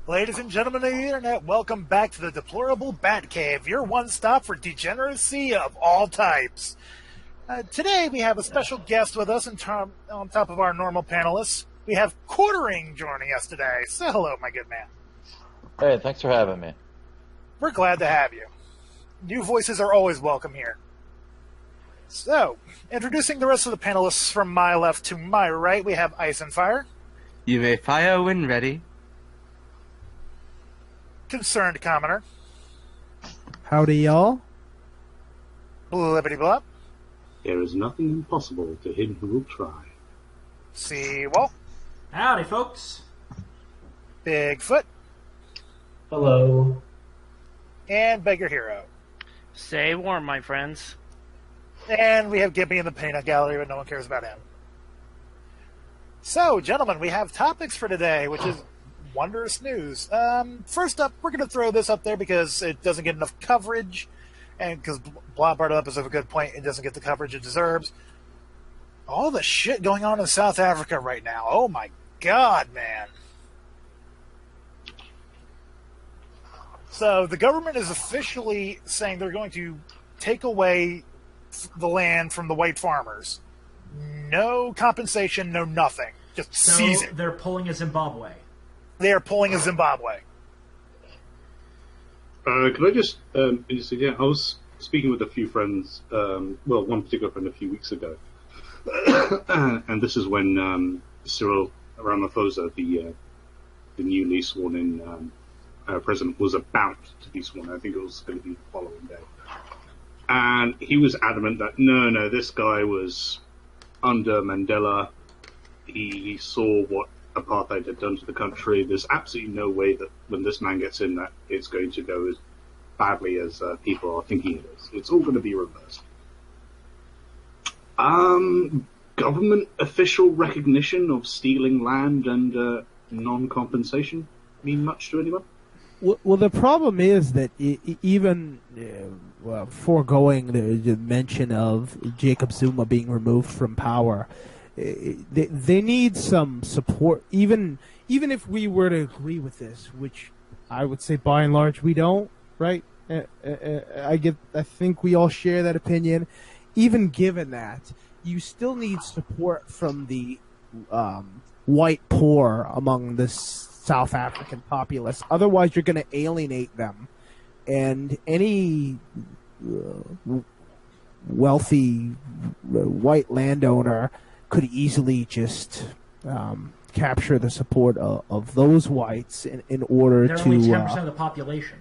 Ladies and gentlemen of the internet, welcome back to the Deplorable Batcave, your one-stop for degeneracy of all types. Today we have a special guest with us on top of our normal panelists. We have Quartering joining us today. Say hello, my good man. Hey, thanks for having me. We're glad to have you. New voices are always welcome here. So, introducing the rest of the panelists from my left to my right, we have Ice and Fire. You may fire when ready. Concerned Commoner. Howdy, y'all. Blibbity Blop. There is nothing impossible to him who will try. Seawolf. Howdy, folks. Bigfoot. Hello. And Beggar Hero. Stay warm, my friends. And we have Gibby in the peanut gallery, but no one cares about him. So, gentlemen, we have topics for today, which is wondrous news. First up, we're going to throw this up there because it doesn't get enough coverage, and because Blob brought it up as a good point, it doesn't get the coverage it deserves. All the shit going on in South Africa right now. Oh my God, man. So the government is officially saying they're going to take away the land from the white farmers. No compensation, no nothing. Just seize it. They're pulling a Zimbabwe. They are pulling a Zimbabwe. Could I just yeah, I was speaking with a few friends, one particular friend a few weeks ago, and this is when Cyril Ramaphosa, the newly sworn in president, was about to be sworn. I think it was going to be the following day, and he was adamant that no, this guy was under Mandela. He saw what apartheid had done to the country. There's absolutely no way that when this man gets in that it's going to go as badly as people are thinking it is. It's all going to be reversed. Government official recognition of stealing land and non-compensation mean much to anyone? Well, the problem is that even foregoing the mention of Jacob Zuma being removed from power, they need some support. Even if we were to agree with this, which I would say by and large we don't, right? I think we all share that opinion. Even given that, you still need support from the white poor among the South African populace. Otherwise, you're going to alienate them, and any wealthy white landowner could easily just capture the support of those whites in order They're to... only 10% of the population.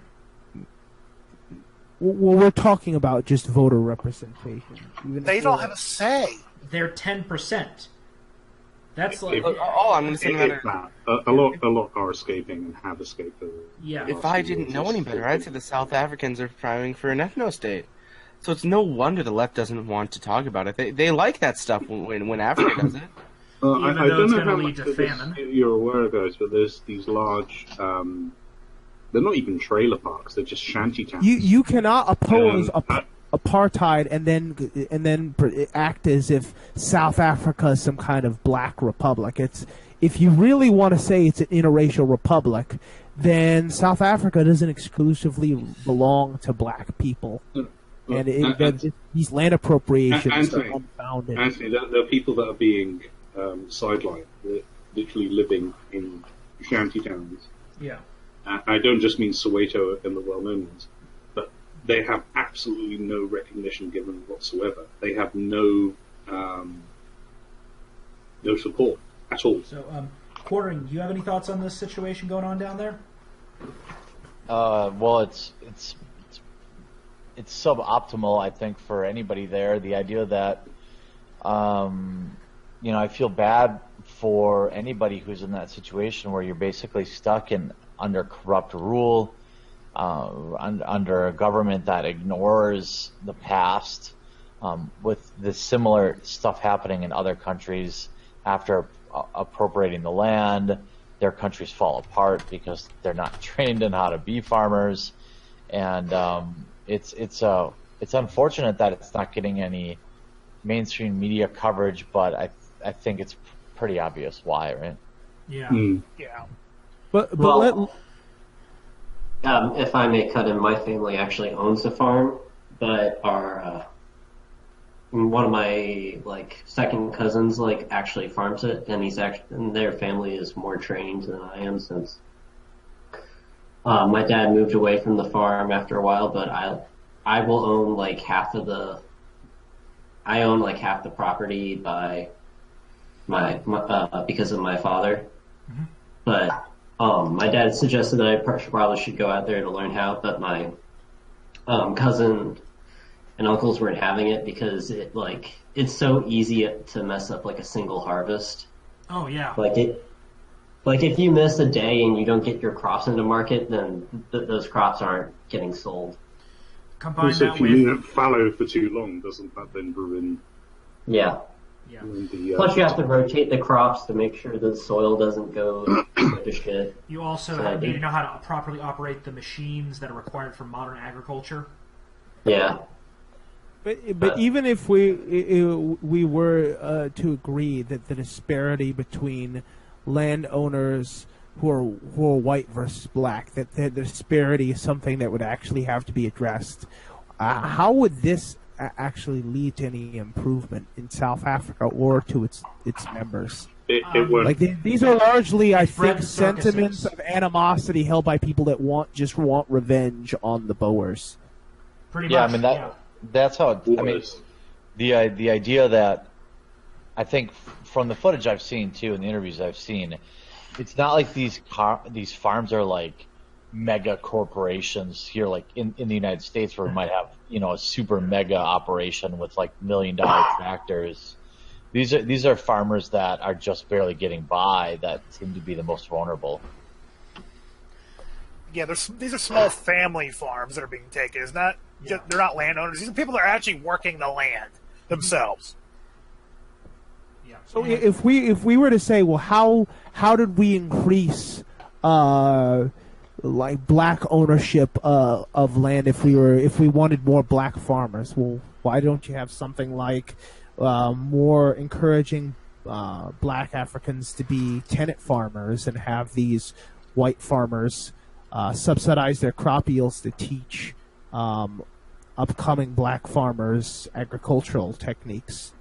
Well, we're talking about just voter representation. They don't have a say. They're 10%. That's like... All I'm going to say a lot are escaping and have escaped. Yeah. If I didn't know any better, I'd say the South Africans are fighting for an ethno-state. So it's no wonder the left doesn't want to talk about it. They like that stuff when Africa does it. I though don't it's know gonna how lead much to of this famine. you're aware of, guys, but there's these large... they're not even trailer parks. They're just shanty towns. You cannot oppose apartheid and then act as if South Africa is some kind of black republic. If you really want to say it's an interracial republic, then South Africa doesn't exclusively belong to black people. And these land appropriations are unfounded. Anthony, there are people that are being sidelined. They're literally living in shanty towns. Yeah. I don't just mean Soweto and the well-known ones, but they have absolutely no recognition given whatsoever. They have no support at all. So, Quartering, do you have any thoughts on this situation going on down there? Well, it's suboptimal, I think, for anybody there. The idea that, I feel bad for anybody who's in that situation where you're basically stuck under corrupt rule, under a government that ignores the past, with this similar stuff happening in other countries. After appropriating the land, their countries fall apart because they're not trained in how to be farmers, and it's unfortunate that it's not getting any mainstream media coverage, but I think it's pretty obvious why, right? Yeah. Mm. Yeah. But If I may cut in, my family actually owns a farm, but our one of my second cousins actually farms it, and and their family is more trained than I am since my dad moved away from the farm after a while. But I will own half the property by my because of my father. Mm-hmm. But my dad suggested that I probably should go out there to learn how, but my cousin and uncles weren't having it because it's so easy to mess up a single harvest. Oh yeah. If you miss a day and you don't get your crops into market, then those crops aren't getting sold. Combine Also, that if you with leave it fallow for too long, doesn't that then ruin? Yeah. yeah. Plus, you have to rotate the crops to make sure the soil doesn't go to shit. You also need to know how to properly operate the machines that are required for modern agriculture. Yeah. But even if we were to agree that the disparity between landowners who are white versus black, that the disparity is something that would actually have to be addressed, how would this actually lead to any improvement in South Africa or to its members? It won't. These are largely, I think, bred sentiments circuses. of animosity held by people that just want revenge on the Boers. Pretty Yeah, much. I mean that's how. I mean, the idea that I think from the footage I've seen too, and the interviews I've seen, it's not like these farms are like mega corporations here, like in the United States, where we might have a super mega operation with $1 million tractors. These are farmers that are just barely getting by, that seem to be the most vulnerable. Yeah, these are small family farms that are being taken. It's not they're not landowners. These are people that are actually working the land themselves. Yeah. So if we were to say, well, how did we increase black ownership of land if we wanted more black farmers? Well, why don't you have something like more encouraging black Africans to be tenant farmers and have these white farmers subsidize their crop yields to teach upcoming black farmers agricultural techniques?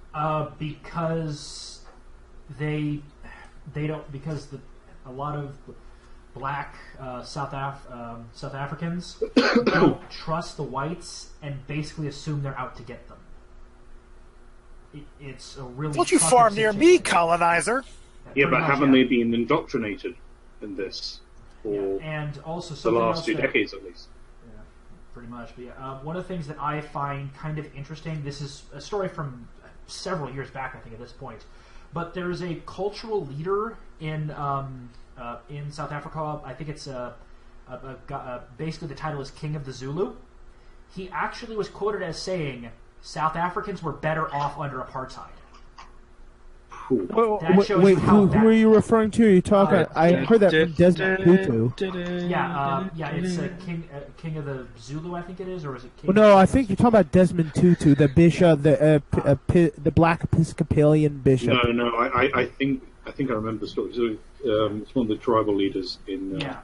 Because they don't, because a lot of black South Africans don't trust the whites and basically assume they're out to get them. It's a really Don't you tough farm near me, situation. colonizer? Yeah, Pretty but much, haven't they been indoctrinated in this for And also the something last else 2 that- decades at least? Yeah, pretty much. But yeah, one of the things that I find kind of interesting, this is a story from several years back, I think, at this point, but there's a cultural leader in South Africa. I think it's basically the title is King of the Zulu. He actually was quoted as saying South Africans were better off under apartheid. That shows Wait, you how who that- are you referring to? Are you talking? I heard that from Desmond Tutu. Yeah, it's King of the Zulu, I think it is, or is it King? Well, no, I think you're talking about Desmond Tutu, the bishop, the black Episcopalian bishop. No, I think I remember the story. So, it's one of the tribal leaders in Yeah,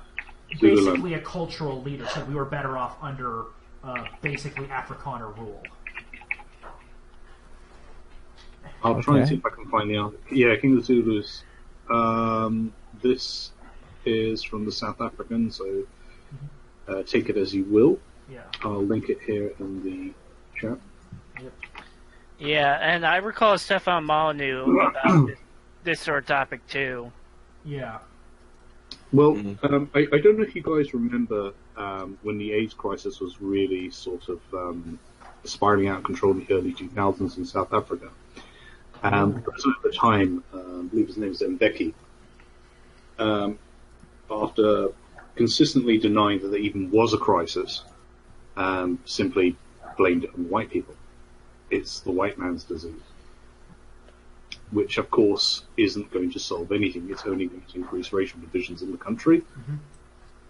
Zululand. basically a cultural leader said we were better off under basically Afrikaner rule. I'll try and Okay. see if I can find the article. Yeah, King of the Zulus. This is from the South African, so take it as you will. Yeah. I'll link it here in the chat. Yeah, and I recall Stefan Molyneux about this sort of topic too. Yeah. Well, I don't know if you guys remember when the AIDS crisis was really sort of spiraling out of control in the early 2000s in South Africa. The president at the time, I believe his name is Mbeki, after consistently denying that there even was a crisis, simply blamed it on white people. It's the white man's disease, which of course isn't going to solve anything. It's only going to increase racial divisions in the country. Mm-hmm.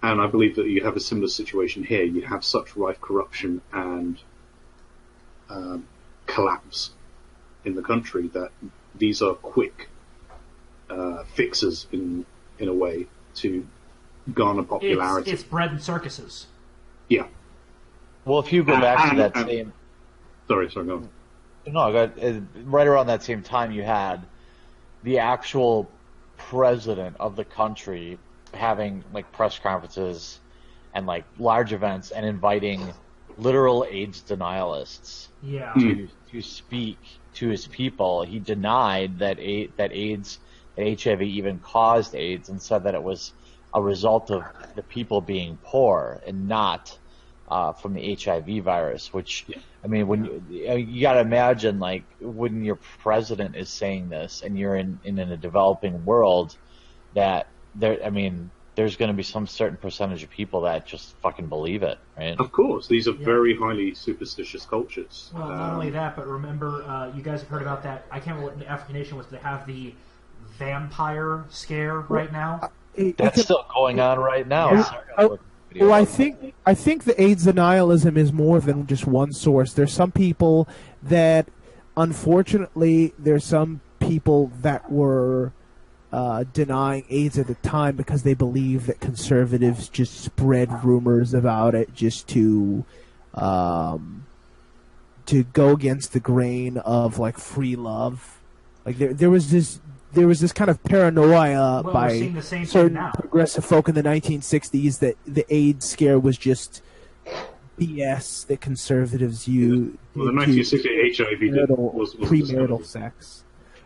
And I believe that you have a similar situation here. You have such rife corruption and collapse in the country that these are quick fixes in a way to garner popularity. It's bred in circuses. Yeah. Well, if you go back to that and- same, Sorry, go on. right around that same time, you had the actual president of the country having like press conferences and like large events and inviting literal AIDS denialists Yeah. to speak to his people. He denied that AIDS, that HIV even caused AIDS, and said that it was a result of the people being poor and not from the HIV virus. Which, I mean, when you got to imagine, like, when your president is saying this and you're in a developing world, that there's going to be some certain percentage of people that just fucking believe it, right? Of course, these are very highly superstitious cultures. Well, not only that, but remember, you guys have heard about that. I can't remember what the African nation was. They have the vampire scare right now. That's still going on right now. Well, I think the AIDS denialism is more than just one source. There's some people that, unfortunately, there's some people that were denying AIDS at the time because they believe that conservatives just spread rumors about it just to go against the grain of like free love. Like there was this kind of paranoia by certain progressive folk in the 1960s that the AIDS scare was just BS that conservatives use. Well, the 1960 HIV was premarital sex.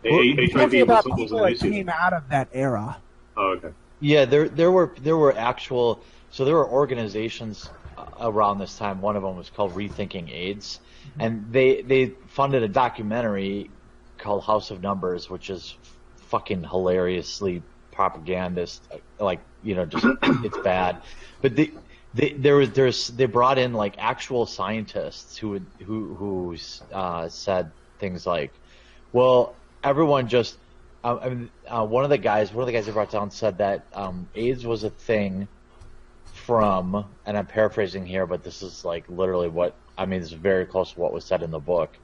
HIV about was people that came out of that era. Oh, okay. Yeah, there were organizations around this time. One of them was called Rethinking AIDS, and they funded a documentary called House of Numbers, which is fucking hilariously propagandist, like, just it's bad. But they brought in like actual scientists who said things like, well, everyone just one of the guys they brought down said that AIDS was a thing from, and I'm paraphrasing here, but this is like literally this is very close to what was said in the book.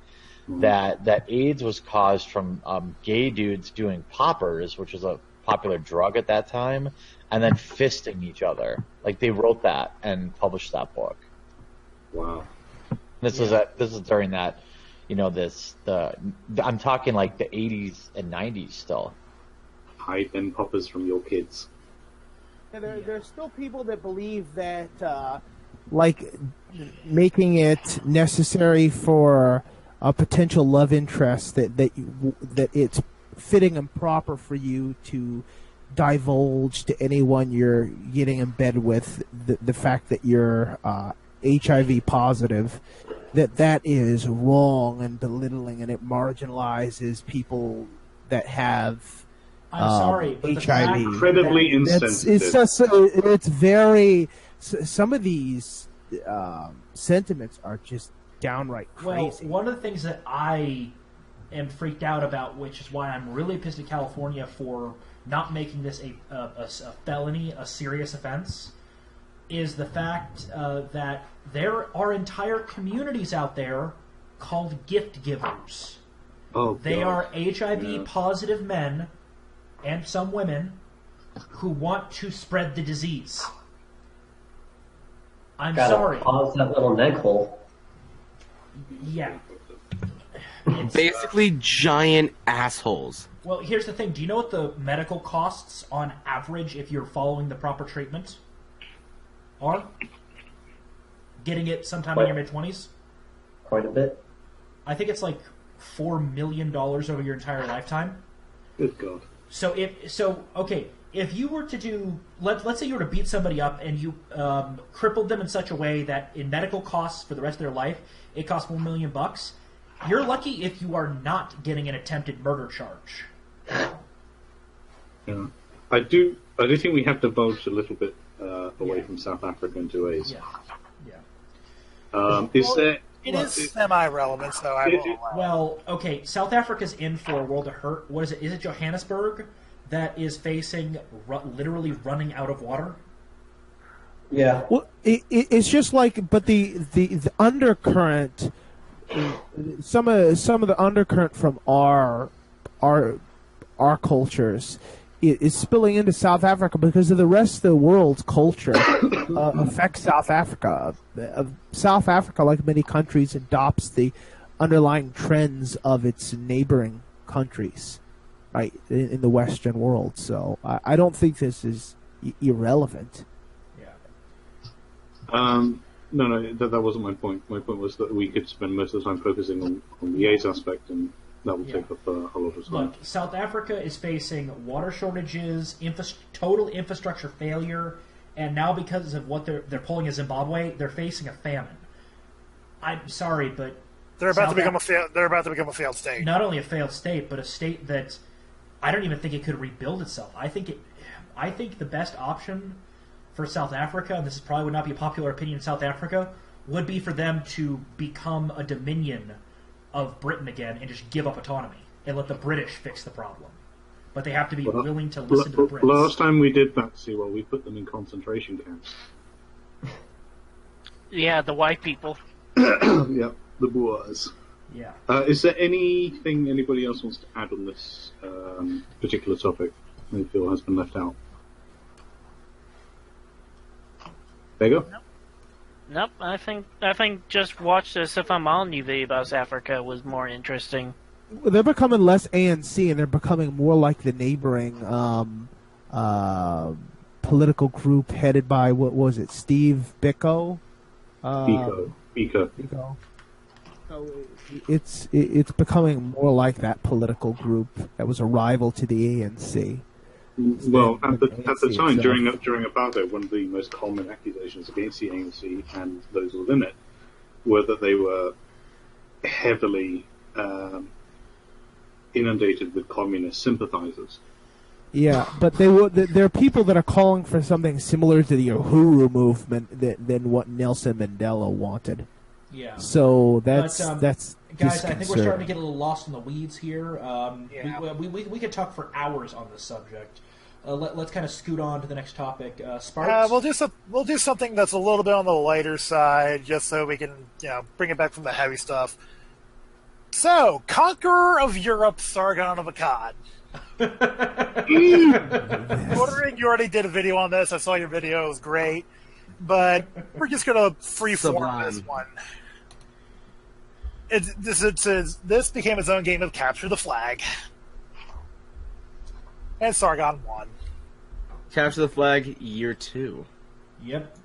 That AIDS was caused from gay dudes doing poppers, which was a popular drug at that time, and then fisting each other. Like, they wrote that and published that book. Wow. This is during that, I'm talking like the 80s and 90s still. Hide them poppers from your kids. Yeah, there's still people that believe that, making it necessary for a potential love interest that it's fitting and proper for you to divulge to anyone you're getting in bed with the fact that you're HIV positive, that is wrong and belittling, and it marginalizes people that have I'm sorry, but HIV. Incredibly insensitive. It's very. Some of these sentiments are just downright crazy. Well, one of the things that I am freaked out about, which is why I'm really pissed at California for not making this a felony, a serious offense, is the fact that there are entire communities out there called gift givers. Oh, they God. are HIV positive men and some women who want to spread the disease. I'm sorry. Pause that little neck hole. Yeah. Basically, giant assholes. Well, here's the thing. Do you know what the medical costs on average, if you're following the proper treatment, are? Getting it sometime in your mid-20s? Quite a bit. I think it's like $4 million over your entire lifetime. Good God. So if you were to do, let's say you were to beat somebody up and you crippled them in such a way that in medical costs for the rest of their life, it costs $1 million. You're lucky if you are not getting an attempted murder charge. Yeah. I do think we have divulged a little bit away from South Africa into AIDS. Yeah. It is semi-relevant, so I will allow. Well, okay, South Africa's in for a world of hurt. What is it? Is it Johannesburg that is facing literally running out of water? Yeah. Well, it's just like, but the undercurrent, some of the undercurrent from our cultures is spilling into South Africa because of the rest of the world's culture affects South Africa. South Africa, like many countries, adopts the underlying trends of its neighboring countries, right, in the Western world. So I don't think this is irrelevant. No, that wasn't my point. My point was that we could spend most of the time focusing on the AIDS aspect, and that will take up a lot of time. Look, South Africa is facing water shortages, total infrastructure failure, and now because of what they're pulling in Zimbabwe, they're facing a famine. I'm sorry, but they're about to become a failed state. Not only a failed state, but a state that I don't even think it could rebuild itself. I think the best option for South Africa, and this probably would not be a popular opinion in South Africa, would be for them to become a dominion of Britain again and just give up autonomy and let the British fix the problem. But they have to be willing to listen to the Brits. Last time we did that, we put them in concentration camps. Yeah, the white people. Yeah, the Boers. Yeah. Is there anything anybody else wants to add on this particular topic they feel has been left out? There you go. Nope. I think just watch the Stefan Molyneux video about South Africa was more interesting. They're becoming less ANC, and they're becoming more like the neighboring political group headed by, what was it, Steve Biko? Biko. So it's becoming more like that political group that was a rival to the ANC. Well, at the time, during apartheid, one of the most common accusations against the ANC and those within it were that they were heavily inundated with communist sympathizers. Yeah, but there are people that are calling for something similar to the Uhuru movement than what Nelson Mandela wanted. Yeah. So that's guys, I think we're starting to get a little lost in the weeds here. We could talk for hours on this subject. Let's kind of scoot on to the next topic. Sparks? We'll do something that's a little bit on the lighter side, just so we can bring it back from the heavy stuff. So, Conqueror of Europe, Sargon of Akkad. Ordering, you already did a video on this. I saw your video; it was great. But we're just gonna freeform this one. This became its own game of capture the flag, and Sargon won. Capture the Flag Year 2. Yep.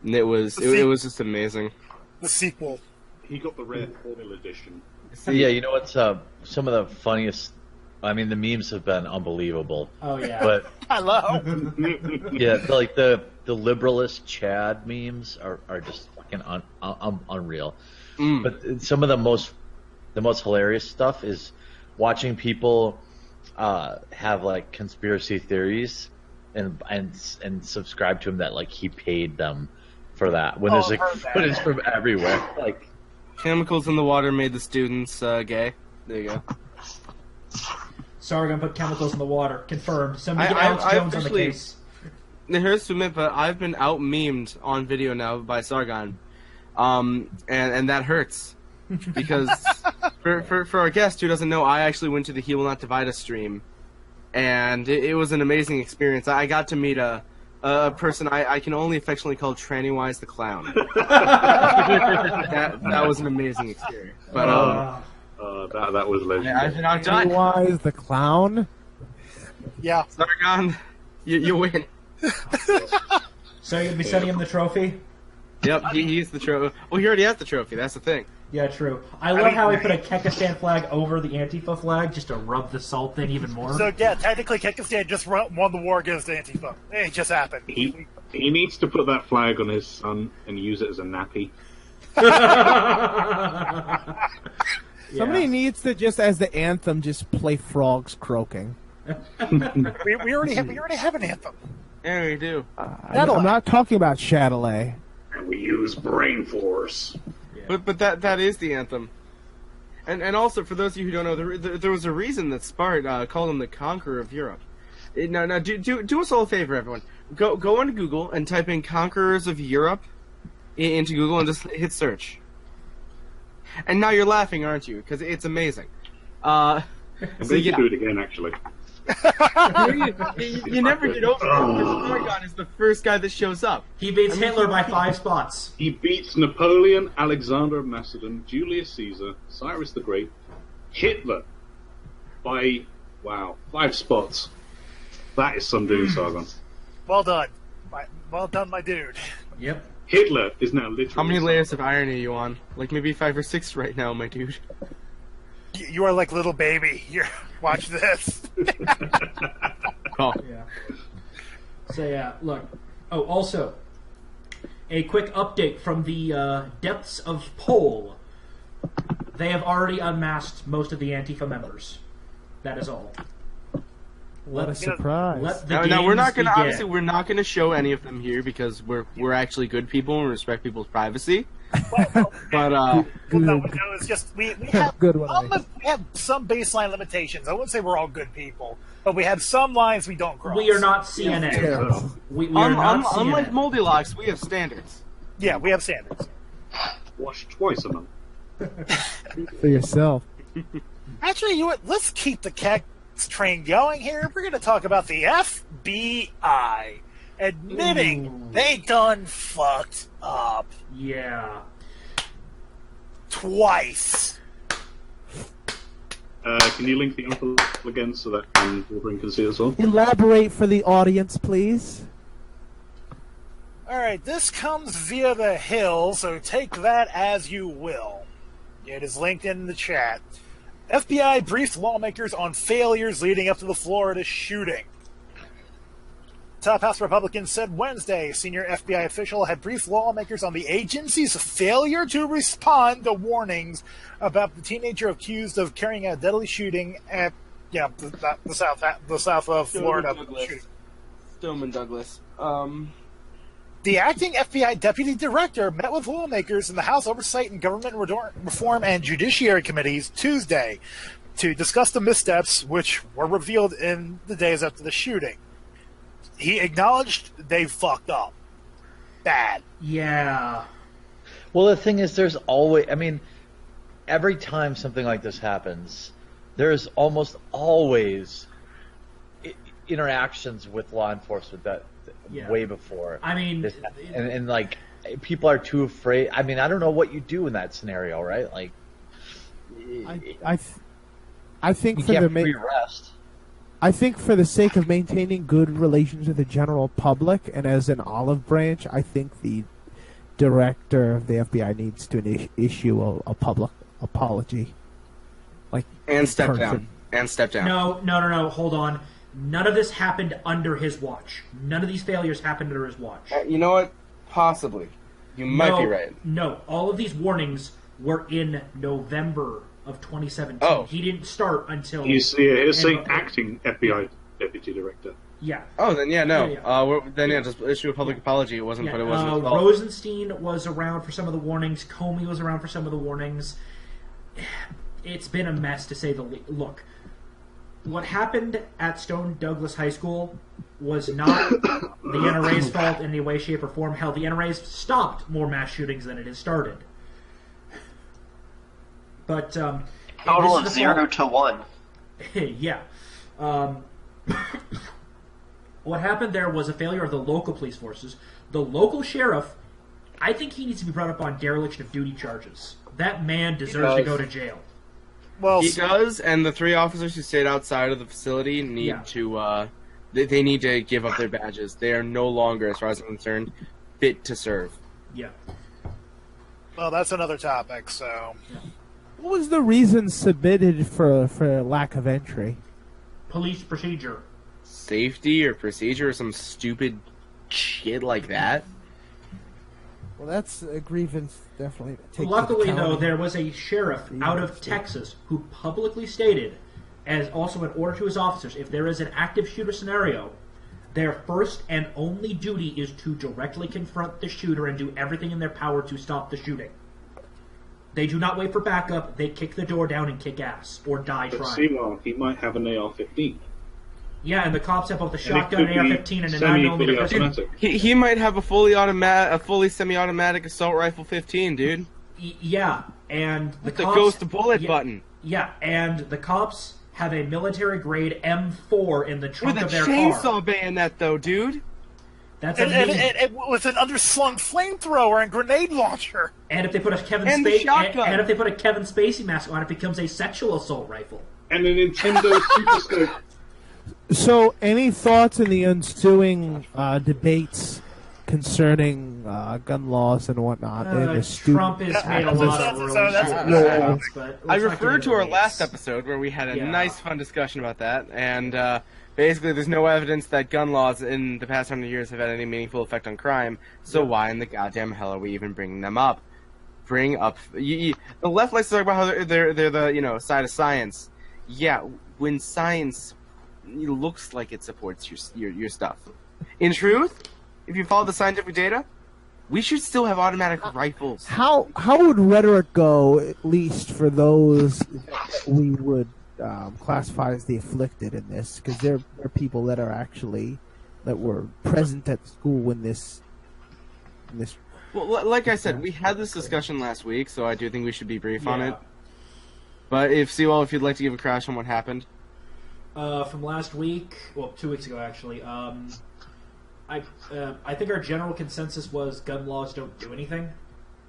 And it was just amazing. The sequel. He got the rare Formula Edition. Yeah, you know what's some of the funniest. I mean, the memes have been unbelievable. Oh yeah, but hello. Yeah, like the liberalist Chad memes are just fucking unreal. But some of the most hilarious stuff is watching people have like conspiracy theories and subscribe to him that like he paid them for that when there's like footage from everywhere. Like chemicals in the water made the students gay. There you go. Sargon put chemicals in the water. Confirmed. Somebody get Alex Jones on the case. It hurts to admit, but I've been out-memed on video now by Sargon. And that hurts. Because for our guest who doesn't know, I actually went to the He Will Not Divide Us stream. And it was an amazing experience. I got to meet a person I can only affectionately call Tranny-Wise the Clown. that was an amazing experience. But that was legendary. I've been outdone. Tranny-Wise the Clown? Yeah. Sargon, you win. So you're going to be sending him the trophy? Yep, he's the trophy. Well, he already has the trophy. That's the thing. Yeah, true. I love how he put a Kekistan flag over the Antifa flag just to rub the salt in even more. So yeah, technically Kekistan just won the war against Antifa. It just happened. He needs to put that flag on his son and use it as a nappy. Somebody needs to just, as the anthem, just play frogs croaking. we already have an anthem. Yeah, we do. I'm not talking about Chatelet. And we use brain force. But that is the anthem. And also, for those of you who don't know, there was a reason that Spart called him the Conqueror of Europe. Now, do us all a favor, everyone. Go onto Google and type in Conquerors of Europe into Google and just hit search. And now you're laughing, aren't you? Because it's amazing. I'm going to do it again, actually. You never get over it because Sargon is the first guy that shows up. He beats Hitler by 5 spots. He beats Napoleon, Alexander of Macedon, Julius Caesar, Cyrus the Great, Hitler by, 5 spots. That is some doing, Sargon. Well done. Well done, my dude. Yep. Hitler is now literally... How many layers of irony are you on? Like maybe 5 or 6 right now, my dude. You are like little baby. Watch this. Oh. Yeah. So yeah, look. Oh, also, a quick update from the depths of Pole. They have already unmasked most of the Antifa members. That is all. What a surprise. Let the Now we're not games gonna begin. obviously we're not gonna show any of them here because we're actually good people and respect people's privacy. But Well, no, it's just we have Good one, we have some baseline limitations. I wouldn't say we're all good people, but we have some lines we don't cross. We are not CNN. Terrible. We are not CNN. unlike Moldylocks, we have standards. Yeah, we have standards. Wash twice a month. For yourself. Actually, you know what? Let's keep the cat train going here. We're going to talk about the FBI admitting they done fucked up Yeah. twice. Can you link the article again so that Wolverine can see it as well? Elaborate for the audience, please. All right, this comes via the Hill, so take that as you will. It is linked in the chat. FBI briefed lawmakers on failures leading up to the Florida shooting. Top House Republicans said Wednesday senior FBI official had briefed lawmakers on the agency's failure to respond to warnings about the teenager accused of carrying out a deadly shooting at the south of Florida. Stoneman Douglas. The acting FBI deputy director met with lawmakers in the House Oversight and Government Reform and Judiciary Committees Tuesday to discuss the missteps which were revealed in the days after the shooting. He acknowledged they fucked up. Bad. Yeah. Well, the thing is, there's always, every time something like this happens, there's almost always interactions with law enforcement that way before. And like, people are too afraid. I don't know what you do in that scenario, right? Like, I think you for can't the free rest. I think for the sake of maintaining good relations with the general public and as an olive branch, I think the director of the FBI needs to issue a public apology. And step down. No. Hold on. None of this happened under his watch. None of these failures happened under his watch. You know what? Possibly. You might be right. No, all of these warnings were in November of 2017. Oh. He didn't start until... You see, it's saying acting FBI deputy director. Yeah. Oh, then no. Yeah. Just issue a public apology. It wasn't, but it wasn't his fault. Rosenstein was around for some of the warnings. Comey was around for some of the warnings. It's been a mess, to say the least. Look, what happened at Stone Douglas High School was not the NRA's fault in any way, shape, or form. Hell, the NRA's stopped more mass shootings than it has started. But total of 0 to 1. Yeah. What happened there was a failure of the local police forces. The local sheriff, I think he needs to be brought up on dereliction of duty charges. That man deserves to go to jail. Well, he does, and the 3 officers who stayed outside of the facility need to. They need to give up their badges. They are no longer, as far as I'm concerned, fit to serve. Yeah. Well, that's another topic. So. Yeah. What was the reason submitted for lack of entry? Police procedure. Safety or procedure or some stupid shit like that. Well, that's a grievance, definitely. Luckily, though, there was a sheriff out of Texas who publicly stated, as also an order to his officers, if there is an active shooter scenario, their first and only duty is to directly confront the shooter and do everything in their power to stop the shooting. They do not wait for backup. They kick the door down and kick ass, or die But trying. Seymour, he might have an AR-15. Yeah, and the cops have both a And shotgun, an AR-15, and a 9mm pistol. automatic. He might have a fully semi-automatic assault rifle 15, dude. Yeah, and the With the cops... ghost bullet button. Yeah, and the cops have a military-grade M4 in the trunk With a of their chainsaw car. bayonet, though, dude. That's And amazing. with an underslung flamethrower and grenade launcher. And if they put a Kevin And the Spacey shotgun. and if they put a Kevin Spacey mask on, it becomes a sexual assault rifle. And a Nintendo Super Scope. So, any thoughts in the ensuing debates concerning gun laws and whatnot? and the Trump has made a lot of really that's- stupid yeah. comments, but let's I not get referred to into our race. last episode where we had a Yeah. nice, fun discussion about that, and basically there's no evidence that gun laws in the past 100 years have had any meaningful effect on crime, so why in the goddamn hell are we even bringing them up? Bring up... the left likes to talk about how they're the, side of science. Yeah, when science looks like it supports your stuff. In truth, if you follow the scientific data, we should still have automatic rifles. How would rhetoric go, at least for those that we would classify as the afflicted in this? Because there are people that were present at school when this. Well, like I said, we had this discussion last week, so I do think we should be brief on Yeah. it. But if you'd like to give a crash on what happened. From last week, well, 2 weeks ago actually. I think our general consensus was gun laws don't do anything.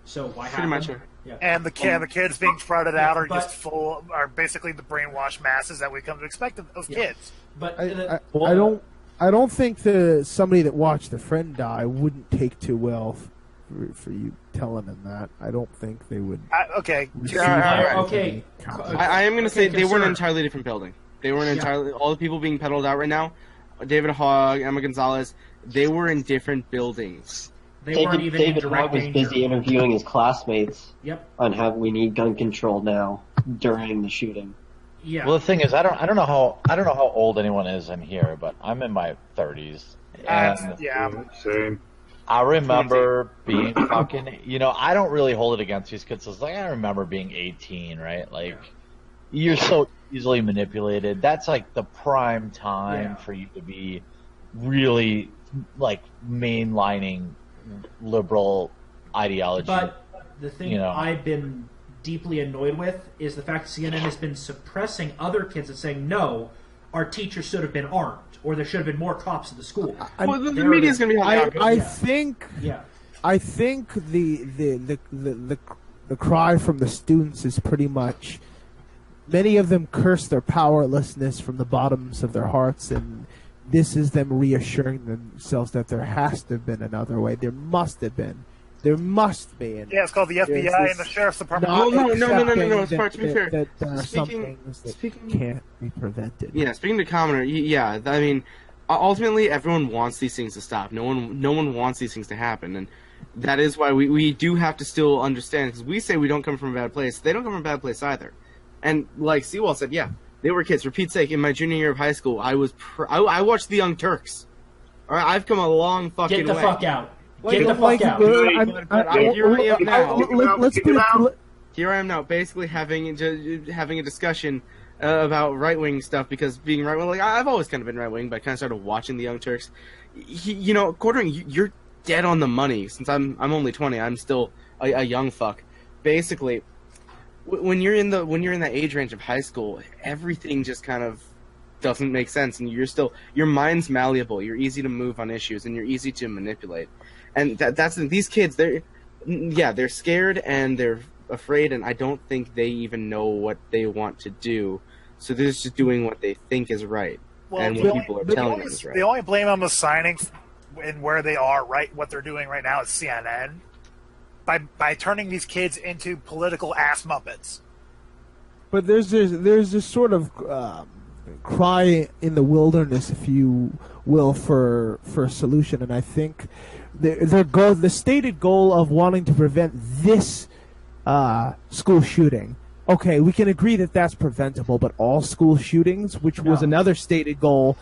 So why Pretty have much, them? yeah. Yeah. And the kids being trotted out are but- just are basically the brainwashed masses that we come to expect of kids. But I don't think somebody that watched a friend die wouldn't take too well for you telling them that. I don't think they would. Okay. okay. I am going to say they were in an concern. entirely different building. They were in entirely... All the people being peddled out right now, David Hogg, Emma Gonzalez, they were in different buildings. They weren't even in David direct Hogg was danger. busy interviewing his classmates Yep. on how we need gun control now during the shooting. Yeah. Well, the thing is, I don't know how old anyone is in here, but I'm in my 30s, and Yeah. Same. I remember being fucking. I don't really hold it against these kids. It's like I remember being 18, right? Like you're so easily manipulated. That's like the prime time for you to be really like mainlining liberal ideology. But the thing know. I've been deeply annoyed with is the fact CNN has been suppressing other kids and saying, no, our teachers should have been armed, or there should have been more cops in the school. Well, the there media it is going to be... I think Yeah. I think the cry from the students is pretty much. Many of them curse their powerlessness from the bottoms of their hearts, and this is them reassuring themselves that there has to have been another way. There must have been. There must be. And Yeah, it's called the FBI this and the Sheriff's Department. not no. accepting It's part, to be fair. that there are some Speaking- things that speaking- can't be prevented. Yeah, speaking to commoner, yeah, I mean, ultimately everyone wants these things to stop. No one wants these things to happen, and that is why we do have to still understand, because we say we don't come from a bad place. They don't come from a bad place either. And like Seawall said, yeah, they were kids. For Pete's sake, in my junior year of high school, I watched the Young Turks. All right, I've come a long fucking way. Get the fuck out. Like- Get the fuck like, out. Let's put it. Here I am now, basically having a discussion about right wing stuff, because being right wing, like I've always kind of been right wing, but I kind of started watching the Young Turks. Quartering, you're dead on the money. Since I'm only 20, I'm still a young fuck. Basically, when you're in that age range of high school, everything just kind of doesn't make sense, and your mind's malleable. You're easy to move on issues, and you're easy to manipulate. And that's these kids. They're scared and they're afraid, and I don't think they even know what they want to do. So they're just doing what they think is right, and what people are telling them is right. The only blame on the signing and where they are, right, what they're doing right now is CNN. By turning these kids into political ass muppets. But there's this sort of cry in the wilderness, if you will, for a solution, and I think the stated goal of wanting to prevent this school shooting. Okay, we can agree that that's preventable, but all school shootings, which was another stated goal,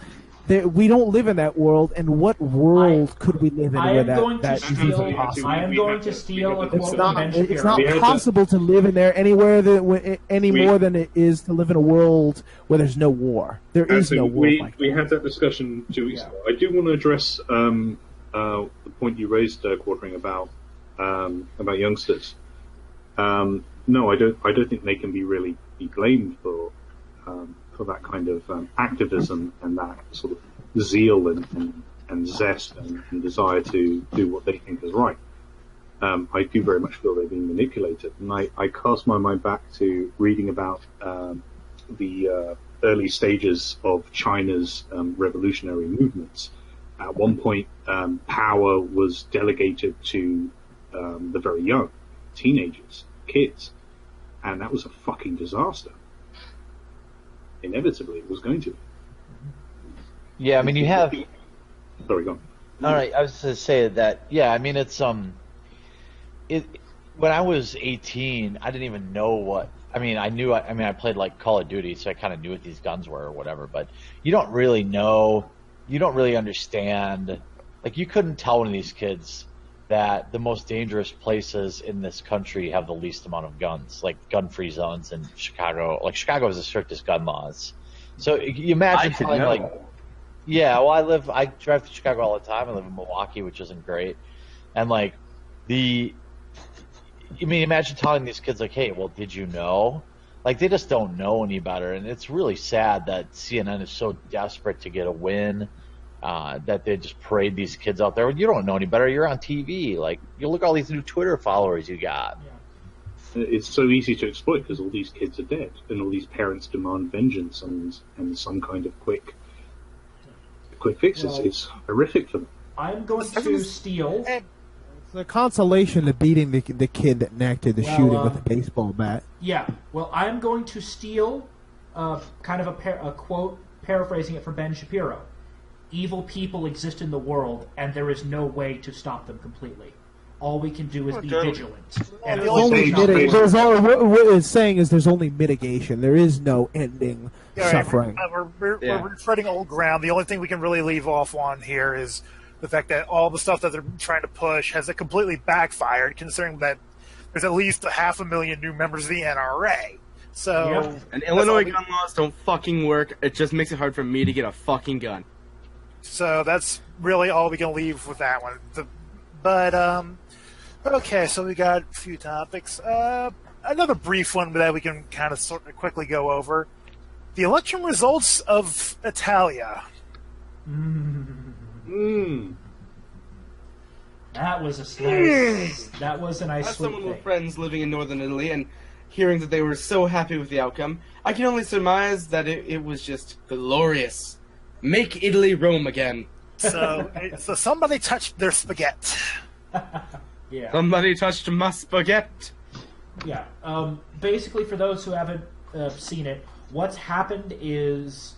we don't live in that world. And what world could we live in I where am going to that is even steal. possible? I am going to steal a quote It's from not. Ben It's Shapiro. not possible to live in there anywhere more than it is to live in a world where there's no war. There is no war. We had that discussion 2 weeks ago. I do want to address the point you raised, Quartering, about youngsters. No, I don't think they can be really be blamed for that kind of activism and that sort of zeal and zest and desire to do what they think is right. I do very much feel they're being manipulated, and I cast my mind back to reading about the early stages of China's revolutionary movements. At one point, power was delegated to the very young, teenagers, kids, and that was a fucking disaster. Inevitably, it was going to. Yeah, I mean, you have. Sorry, go on. All right, I was going to say that. Yeah, I mean, it's when I was 18, I didn't even know what. I mean, I played like Call of Duty, so I kind of knew what these guns were or whatever. But you don't really know. You don't really understand. Like, you couldn't tell one of these kids that the most dangerous places in this country have the least amount of guns, like gun-free zones in Chicago. Like, Chicago has the strictest gun laws. So you imagine telling, like, yeah, well, I drive to Chicago all the time. I live in Milwaukee, which isn't great. And, like, imagine telling these kids, like, hey, well, did you know? Like, they just don't know any better. And it's really sad that CNN is so desperate to get a win that they just parade these kids out there. You don't know any better. You're on TV. Like, you look at all these new Twitter followers you got. Yeah. It's so easy to exploit because all these kids are dead and all these parents demand vengeance and some kind of quick fix. Well, it's horrific for them. I'm going to steal... The consolation of beating the kid that enacted the shooting with a baseball bat. Yeah, well, I'm going to steal kind of a quote, paraphrasing it from Ben Shapiro. Evil people exist in the world, and there is no way to stop them completely. All we can do is be vigilant. And what it's saying is there's only mitigation. There is no ending suffering. We're treading old ground. The only thing we can really leave off on here is the fact that all the stuff that they're trying to push has completely backfired, considering that there's at least 500,000 new members of the NRA. So, and Illinois gun laws don't fucking work. It just makes it hard for me to get a fucking gun. So that's really all we can leave with that one. Okay, so we got a few topics. Another brief one that we can kind of sort of quickly go over. The election results of Italia. That was that was a nice. As someone with friends living in northern Italy and hearing that they were so happy with the outcome, I can only surmise that it was just glorious. Make Italy Rome again. So somebody touched their spaghetti. Yeah. Somebody touched my spaghetti. Yeah. Basically, for those who haven't seen it, what's happened is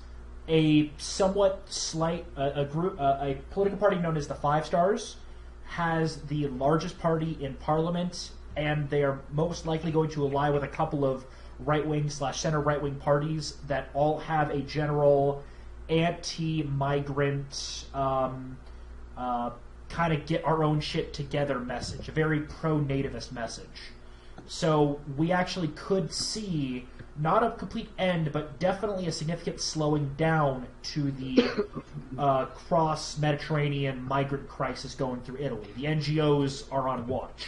a somewhat slight a political party known as the Five Stars has the largest party in Parliament, and they are most likely going to ally with a couple of right-wing / center right-wing parties that all have a general anti-migrant kind of get our own shit together message, a very pro-nativist message. So we actually could see not a complete end, but definitely a significant slowing down to the cross-Mediterranean migrant crisis going through Italy. The NGOs are on watch.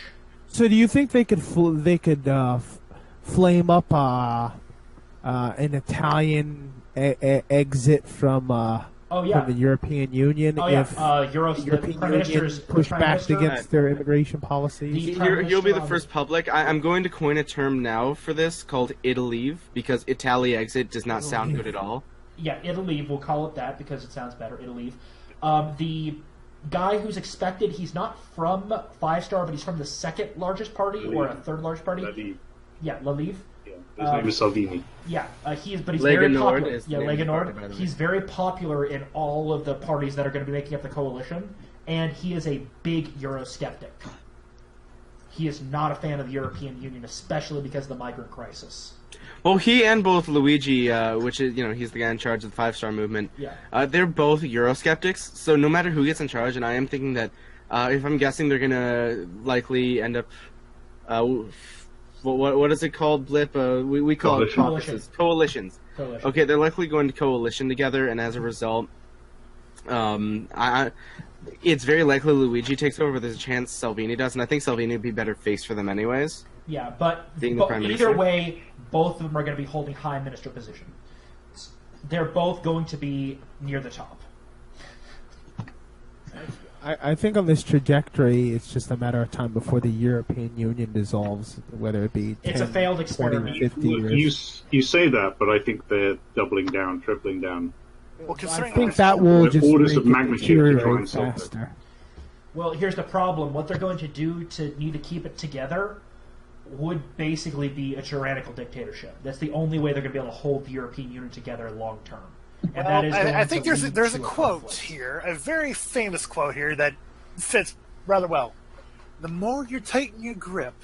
So do you think they could flame up an Italian exit from the European Union if European Union push back against their immigration policies? You'll be the first public. I'm going to coin a term now for this called Italeave, because Italy exit does not sound good at all. Yeah, Italeave, we'll call it that because it sounds better, Italeave. The guy who's expected, he's not from Five Star, but he's from the second largest party or a third largest party. Lalive. Yeah, Lalive. His name is Salvini. Yeah, he's Lega very Nord popular. is the Yeah, name Lega of the Nord. party, by the way. He's very popular in all of the parties that are going to be making up the coalition, and he is a big Eurosceptic. He is not a fan of the European Union, especially because of the migrant crisis. Well, he and both Luigi, which is, he's the guy in charge of the Five Star Movement, they're both Eurosceptics, so no matter who gets in charge, and I am thinking that, if I'm guessing, they're going to likely end up, what is it called, Blip? We call it caucuses. Coalitions. Okay, they're likely going to coalition together, and as a result, it's very likely Luigi takes over. There's a chance Salvini does, and I think Salvini would be better face for them anyways. Yeah, but Being the Prime either Minister. way, both of them are going to be holding high minister positions. they're both going to be near the top. I think on this trajectory, it's just a matter of time before the European Union dissolves, whether it be 10, It's a failed 20, experiment. 50 years. You say that, but I think they're doubling down, tripling down. Well, I considering think that will just orders make of it magnitude to try deteriorate and solve it. faster. Well, here's the problem. What they're going to do to need to keep it together would basically be a tyrannical dictatorship. That's the only way they're going to be able to hold the European Union together long term. And that is I think going to there's a lead to quote conflict. here, a very famous quote here that fits rather well. The more you tighten your grip,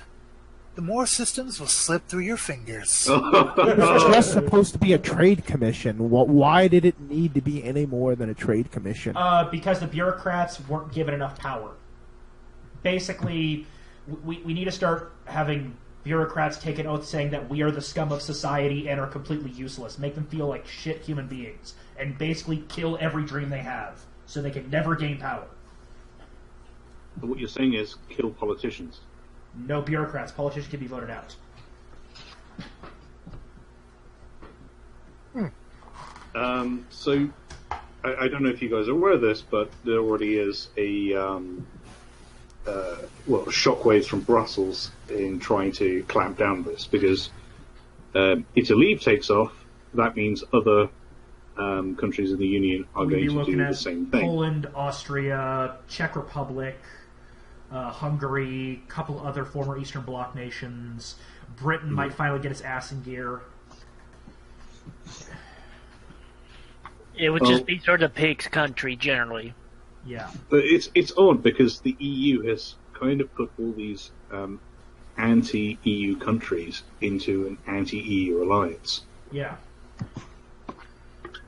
the more systems will slip through your fingers. It's just supposed to be a trade commission. Why did it need to be any more than a trade commission? Because the bureaucrats weren't given enough power. Basically, we need to start having bureaucrats take an oath saying that we are the scum of society and are completely useless. Make them feel like shit human beings. And basically kill every dream they have so they can never gain power. What you're saying is kill politicians. No bureaucrats. Politicians can be voted out. So, I don't know if you guys are aware of this, but there already is a shockwaves from Brussels in trying to clamp down this, because if the leave takes off, that means other countries in the Union are We'd going be to looking do at the same thing. Poland, Austria, Czech Republic, Hungary, a couple other former Eastern Bloc nations. Britain might finally get its ass in gear. It would just be sort of pig's country generally. Yeah. But it's odd because the EU has kind of put all these anti-EU countries into an anti-EU alliance. Yeah.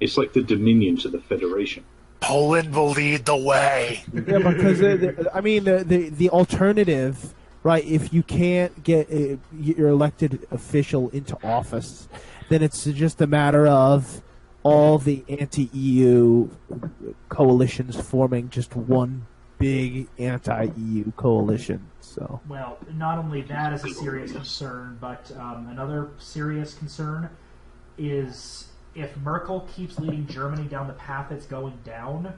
It's like the Dominion to the Federation. Poland will lead the way. Yeah, because the alternative, right? If you can't get your elected official into office, then it's just a matter of all the anti-EU coalitions forming just one big anti-EU coalition. So, Well, not only that is a serious concern, but another serious concern is if Merkel keeps leading Germany down the path it's going down.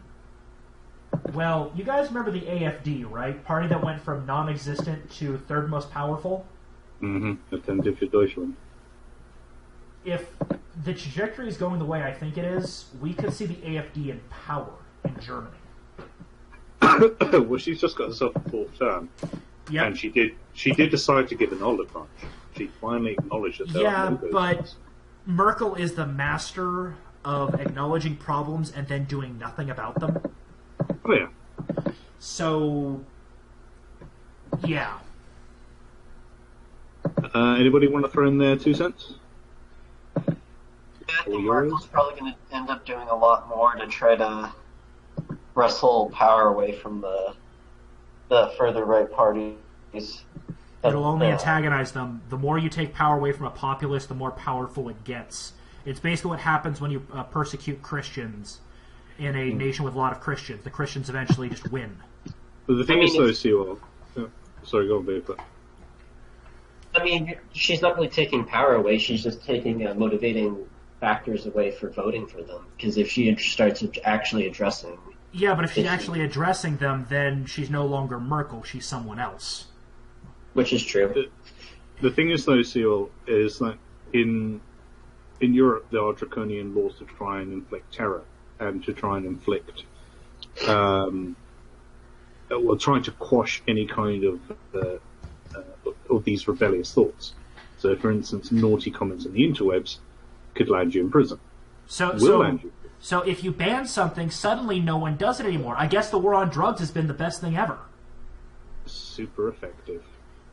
Well, you guys remember the AfD, right? Party that went from non-existent to third most powerful? Mm-hmm. Attempted für Deutschland. If the trajectory is going the way I think it is, we could see the AfD in power in Germany. Well, she's just got herself a fourth term, Yep. and she did decide to give an olive branch. She finally acknowledged that there Yeah, are no good but ones. Merkel is the master of acknowledging problems and then doing nothing about them. Oh yeah. So, yeah. Anybody want to throw in their 2 cents? I think Or Merkel's yours? probably going to end up doing a lot more to try to wrestle power away from the further right parties. It'll only antagonize them. The more you take power away from a populace, the more powerful it gets. It's basically what happens when you persecute Christians in a nation with a lot of Christians. The Christians eventually just win. But the thing I mean, is, though, Sewell. Sorry, go on, Babe. I mean, she's not really taking power away. She's just taking motivating factors away for voting for them. Because if she starts actually addressing... Yeah, but if she's actually addressing them, then she's no longer Merkel. She's someone else. Which is true. The thing is, though, Sewell, is that in Europe there are draconian laws to try and inflict terror and to try and inflict, trying to quash any kind of these rebellious thoughts. So, for instance, naughty comments on the interwebs could land you in prison. So if you ban something, suddenly no one does it anymore. I guess the war on drugs has been the best thing ever. Super effective.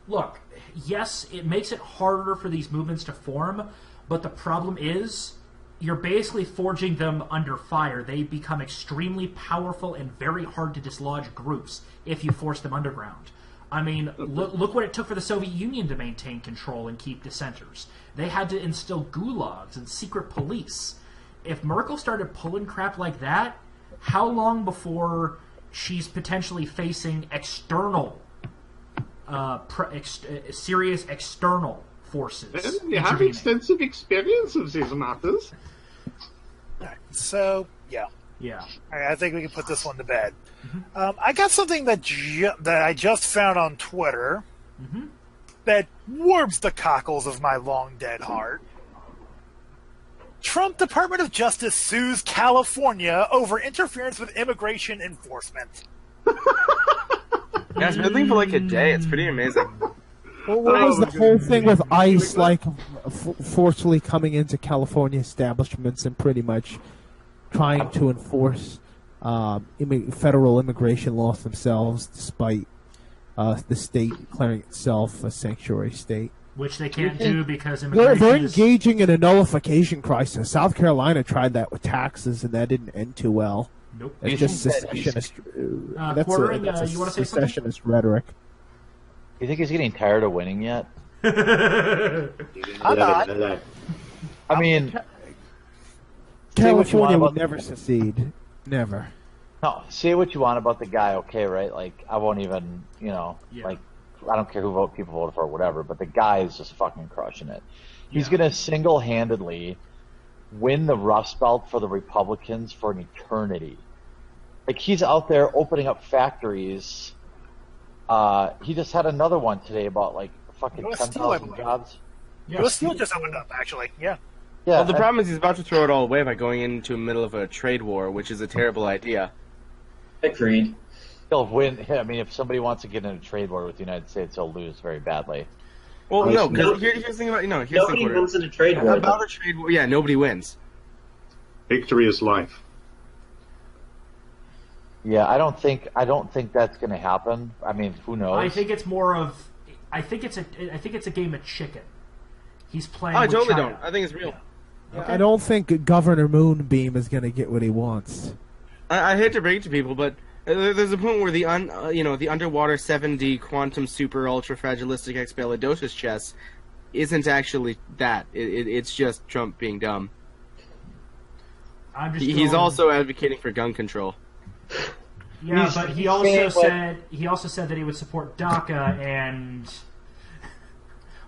Look, yes, it makes it harder for these movements to form, but the problem is you're basically forging them under fire. They become extremely powerful and very hard to dislodge groups if you force them underground. I mean, look what it took for the Soviet Union to maintain control and keep dissenters. They had to instill gulags and secret police. If Merkel started pulling crap like that, how long before she's potentially facing external, serious external forces? You have intervening? extensive experience of these matters. So, yeah. Yeah. I think we can put this one to bed. I got something that that I just found on Twitter that warms the cockles of my long dead heart. Trump Department of Justice sues California over interference with immigration enforcement. Yeah, it's been a thing for like a day. It's pretty amazing. Well, what was the whole thing with ICE, like, forcefully coming into California establishments and pretty much trying to enforce federal immigration laws themselves, despite the state declaring itself a sanctuary state? Which they can't do because They're immigration is... engaging in a nullification crisis. South Carolina tried that with taxes, and that didn't end too well. Nope. It's just secessionist. That's Quartering, a you want to say something? secessionist rhetoric. You think he's getting tired of winning yet? I'm not. I mean, California would never secede. Never. no, say what you want about the guy, okay, right? Like, I won't even, like, I don't care who people voted for or whatever, but the guy is just fucking crushing it. He's going to single-handedly win the Rust Belt for the Republicans for an eternity. Like, he's out there opening up factories. He just had another one today about, like, fucking 10,000 jobs. Yeah. US Steel just opened up, actually. Yeah. Well, the problem is he's about to throw it all away by going into the middle of a trade war, which is a terrible idea. Agreed. He'll win. I mean, if somebody wants to get in a trade war with the United States, he'll lose very badly. Well, no, because here's the thing about nobody wins in a trade war. About a trade war, yeah, nobody wins. Victory is life. Yeah, I don't think that's going to happen. I mean, who knows? I think it's more of... I think it's a game of chicken. He's playing I with totally China. don't. I think it's real. Okay. I don't think Governor Moonbeam is going to get what he wants. I hate to break it to people, but there's a point where the underwater 7D quantum super ultra fragilistic expialidocious chess isn't actually that. It's just Trump being dumb. He's also advocating for gun control. Yeah, but he also said that he would support DACA, and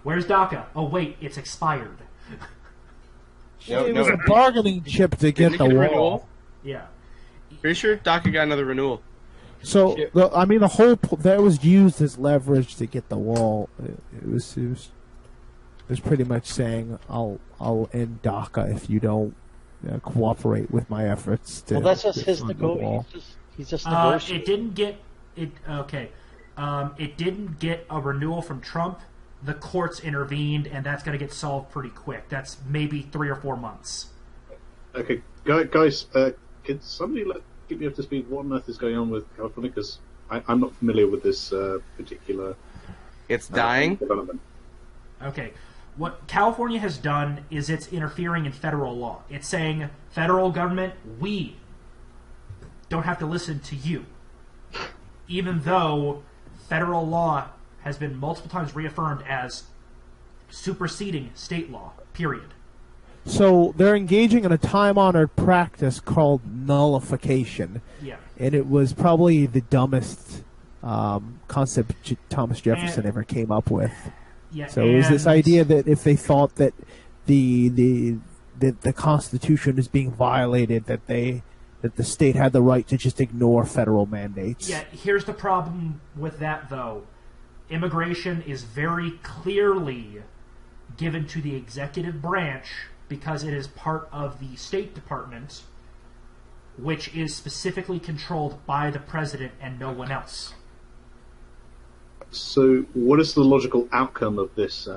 where's DACA? Oh wait, it's expired. It was a bargaining chip to get the wall. Renewal? Yeah. Pretty sure DACA got another renewal. So the whole that was used as leverage to get the wall. It was pretty much saying I'll end DACA if you don't cooperate with my efforts to. Well, that's just his negotiation. He's just negotiating. It didn't get it. Okay, it didn't get a renewal from Trump. The courts intervened, and that's going to get solved pretty quick. That's maybe 3 or 4 months. Okay, guys, can somebody get me up to speed? What on earth is going on with California? Because I'm not familiar with this particular. It's dying. Development. Okay. What California has done is it's interfering in federal law. It's saying, federal government, we don't have to listen to you. Even though federal law has been multiple times reaffirmed as superseding state law, period. So they're engaging in a time-honored practice called nullification. Yeah. And it was probably the dumbest concept Thomas Jefferson ever came up with. Yeah, so it was this idea that if they thought that the Constitution is being violated, that the state had the right to just ignore federal mandates. Yeah, here's the problem with that, though. Immigration is very clearly given to the executive branch because it is part of the State Department, which is specifically controlled by the president and no one else. So, what is the logical outcome of this?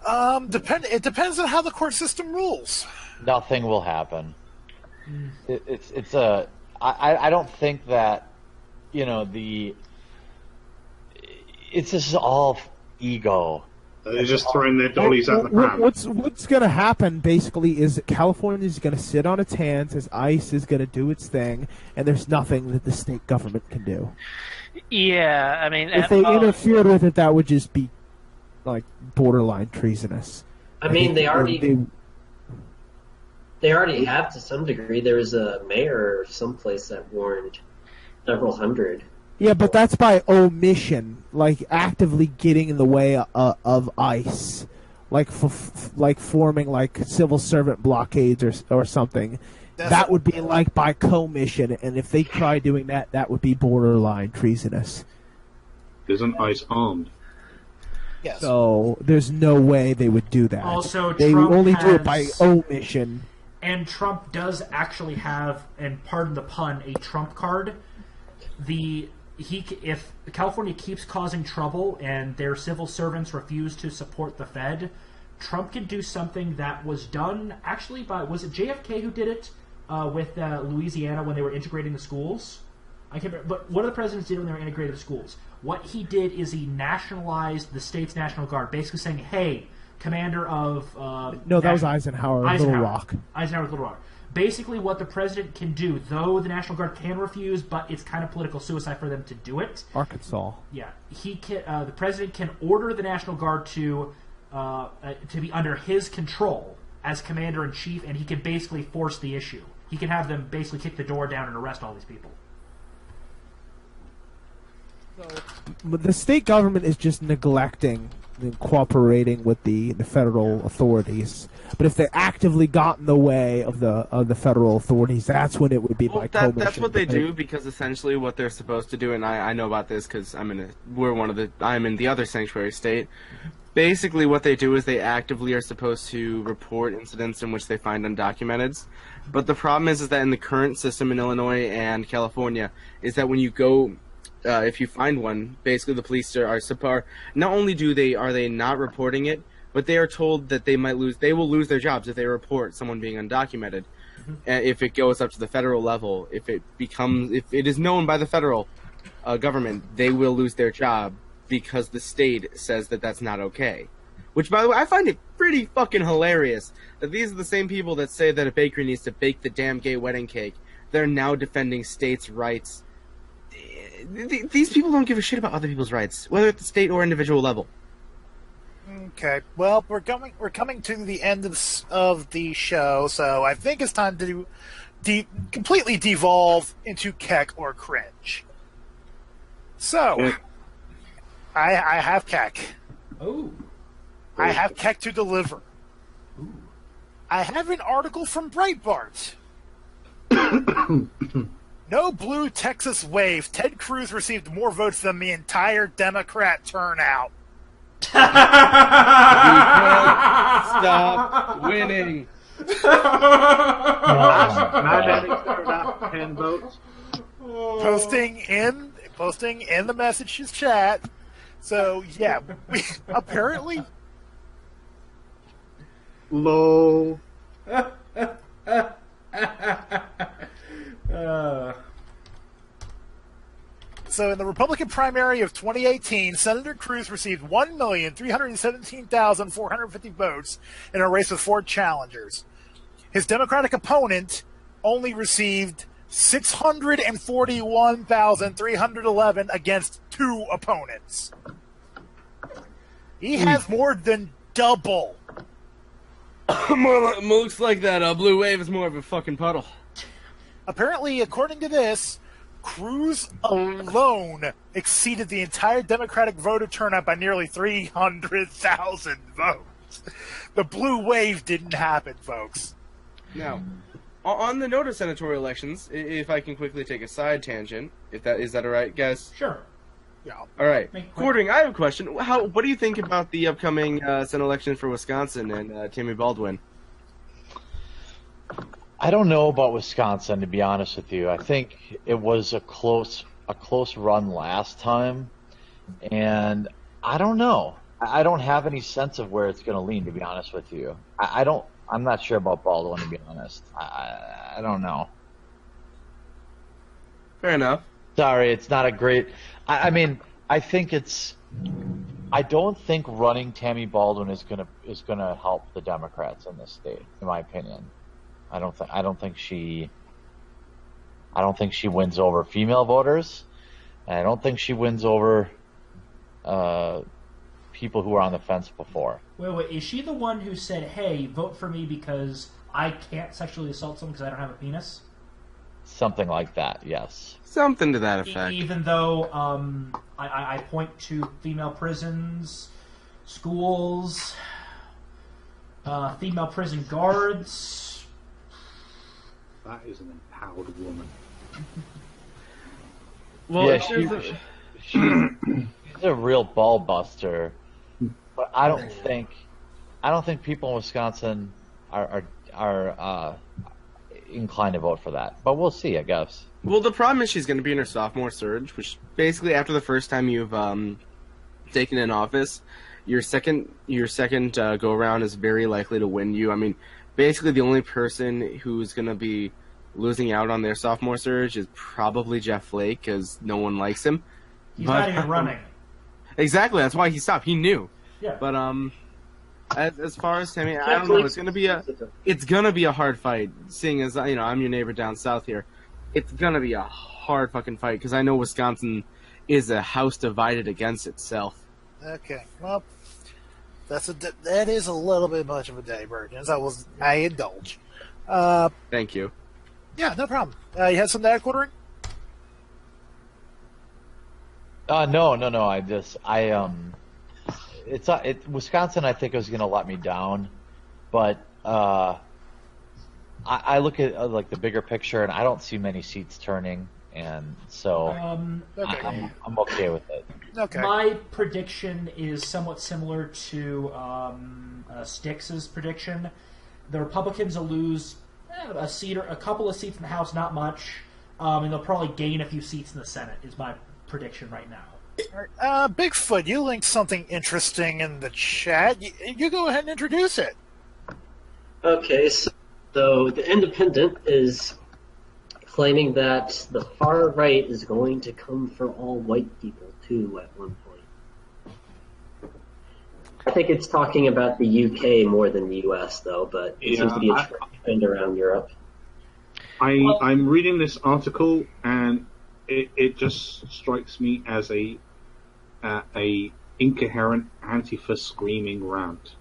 It depends on how the court system rules. Nothing will happen. I don't think that this is all ego. They're just throwing their dollies out the pram. What's going to happen, basically, is that California is going to sit on its hands as ICE is going to do its thing, and there's nothing that the state government can do. Yeah, I mean... If they interfered with it, that would just be, like, borderline treasonous. I mean, they already have to some degree. There was a mayor someplace that warned several hundred. Yeah, but that's by omission, like actively getting in the way of ICE like forming like civil servant blockades or something. That would be like by commission, and if they try doing that, that would be borderline treasonous. Isn't ICE armed? Yes. So there's no way they would do that. Also, they Trump only do it has- by omission. And Trump does actually have, and pardon the pun, a Trump card. If California keeps causing trouble and their civil servants refuse to support the Fed, Trump can do something that was done actually by, was it JFK who did it with Louisiana when they were integrating the schools? I can't remember, but one of the presidents did when they were integrating the schools. What he did is he nationalized the state's National Guard, basically saying, "Hey, commander of..." No, that was Eisenhower, Little Rock. Eisenhower, Little Rock. Basically, what the president can do, though the National Guard can refuse, but it's kind of political suicide for them to do it. Arkansas. Yeah, he can. The president can order the National Guard to be under his control as commander in chief, and he can basically force the issue. He can have them basically kick the door down and arrest all these people. But the state government is just neglecting and cooperating with the federal authorities. But if they actively got in the way of the federal authorities, that's when it would be by commission. That's what they do, because essentially what they're supposed to do, and I know about this because I'm in the other sanctuary state. Basically, what they do is they actively are supposed to report incidents in which they find undocumented. But the problem is that in the current system in Illinois and California, is that when you go, if you find one, basically the police are not only are they not reporting it, but they are told that they will lose their jobs if they report someone being undocumented. Mm-hmm. If it goes up to the federal level, if it is known by the federal government, they will lose their job because the state says that that's not okay. Which, by the way, I find it pretty fucking hilarious that these are the same people that say that a bakery needs to bake the damn gay wedding cake. They're now defending states' rights. These people don't give a shit about other people's rights, whether at the state or individual level. Okay, well, we're coming to the end of the show, so I think it's time to completely devolve into Keck or Cringe. So, I have Keck. Oh. I have Keck to deliver. Ooh. I have an article from Breitbart. No blue Texas wave. Ted Cruz received more votes than the entire Democrat turnout. You can't stop winning. Not adding started out 10 votes. Posting in the messages chat. So yeah, we apparently. Lol. So in the Republican primary of 2018, Senator Cruz received 1,317,450 votes in a race with 4 challengers. His Democratic opponent only received 641,311 against 2 opponents. He has more than double. Looks like that blue wave is more of a fucking puddle. Apparently, according to this, Cruz alone exceeded the entire Democratic voter turnout by nearly 300,000 votes. The blue wave didn't happen, folks. Now, on the note of senatorial elections, if I can quickly take a side tangent, is that all right, guys? Sure. Yeah. All right. Gordon, I have a question. What do you think about the upcoming Senate election for Wisconsin and Tammy Baldwin? I don't know about Wisconsin, to be honest with you. I think it was a close run last time, and I don't know. I don't have any sense of where it's going to lean, to be honest with you. I'm not sure about Baldwin, to be honest. I don't know. Fair enough. Sorry, it's not a great. I mean, I don't think running Tammy Baldwin is gonna help the Democrats in this state, in my opinion. I don't think she wins over female voters, and I don't think she wins over people who were on the fence before. Wait, is she the one who said, "Hey, vote for me because I can't sexually assault someone because I don't have a penis"? Something like that, yes. Something to that effect. Even though I point to female prisons, schools, Female prison guards. That is an empowered woman. Well, Yeah, if she's a real ball buster, but I don't think people in Wisconsin are inclined to vote for that. But we'll see, I guess. well, the problem is she's going to be in her sophomore surge, which basically after the first time you've taken in office, your second go around is very likely to win you. I mean, basically the only person who's going to be losing out on their sophomore surge is probably Jeff Flake, because no one likes him. He's not even running. Exactly, that's why he stopped. He knew. Yeah. But as far as Tammy, I don't know. It's gonna be a hard fight. Seeing as I'm your neighbor down south here, it's gonna be a hard fucking fight because I know Wisconsin is a house divided against itself. Okay, well, that is a little bit much of a divergence. I indulge. Thank you. Yeah, no problem. You had some data quartering? No. Wisconsin, I think, is going to let me down, but I look at like the bigger picture, and I don't see many seats turning, and so Okay. I'm okay with it. Okay. My prediction is somewhat similar to Styx's prediction. The Republicans will lose a seat or a couple of seats in the House, not much, and they'll probably gain a few seats in the Senate. Is my prediction right now. Bigfoot, you linked something interesting in the chat. You go ahead and introduce it. Okay, so the Independent is claiming that the far right is going to come for all white people too at one point. I think it's talking about the UK more than the US though, but it seems to be a trend around Europe. I'm reading this article and it just strikes me as a incoherent Antifa screaming rant.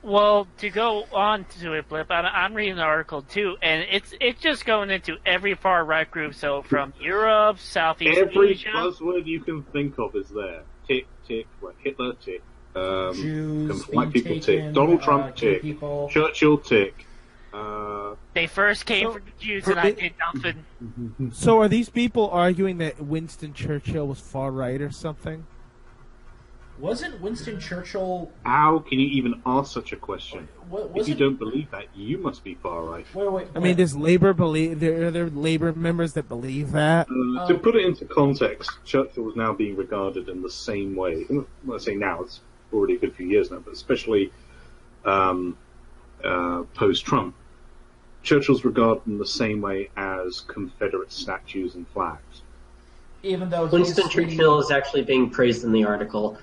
Well, to go on to it, Blip, I'm reading the article too, and it's just going into every far right group. So from Europe, Southeast Every Asia, buzzword you can think of is there. Tick, tick, Hitler, tick. Jews, white being people, taken, tick. Donald Trump, gay tick. people. Churchill, tick. they first came for the Jews, and I did nothing. So are these people arguing that Winston Churchill was far right or something? Wasn't Winston Churchill? How can you even ask such a question? If you Wasn't, don't believe that, you must be far right. wait. I mean, does Labor believe? Are there Labor members that believe that? To put it into context, Churchill was now being regarded in the same way. Well, I say now, it's already a good few years now, but especially post-Trump. Churchill's regarded in the same way as Confederate statues and flags. even though Winston Churchill is actually being praised in the article.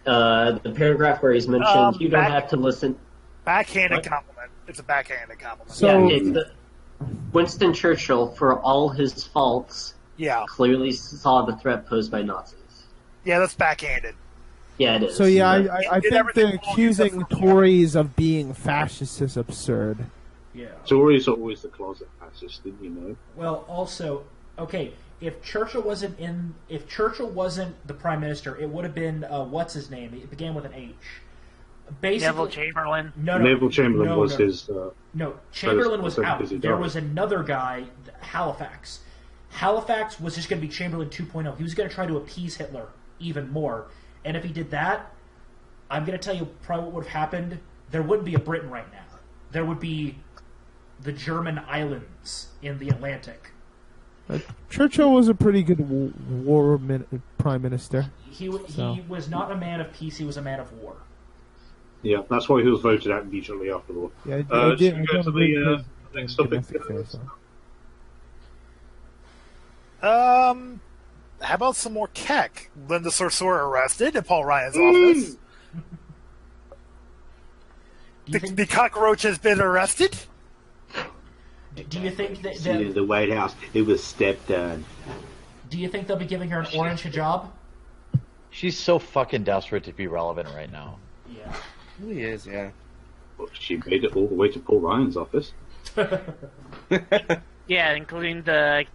The paragraph where he's mentioned, you don't have to listen. Backhanded What? compliment. It's a backhanded compliment. So- Winston Churchill, for all his faults, Yeah. clearly saw the threat posed by Nazis. Yeah, that's backhanded. Yeah, it is. So yeah, I Did think everything they're wrong accusing except for- Tories of being fascist is absurd. Yeah. Tories are always the closet fascist, didn't you know? Well, also, okay, if Churchill wasn't the prime minister, it would have been what's his name? It began with an H. Basically, Neville Chamberlain. No, Neville Chamberlain was no. his. No, Chamberlain was President out. because he There died. was another guy, Halifax. Halifax was just going to be Chamberlain 2.0. He was going to try to appease Hitler even more. And if he did that, I'm going to tell you probably what would have happened. There wouldn't be a Britain right now. There would be the German islands in the Atlantic. Churchill was a pretty good prime minister. He So. was not a man of peace. He was a man of war. Yeah, that's why he was voted out immediately after the war. Yeah, Should I we did. go to the next topic? How about some more Keck? Linda Sarsour arrested in Paul Ryan's office. The cockroach has been arrested. Do you think that The White House, it was stepped on. do you think they'll be giving her an orange hijab? She's so fucking desperate to be relevant right now. Yeah. Really is, yeah. Well, she made it all the way to Paul Ryan's office. Yeah, including the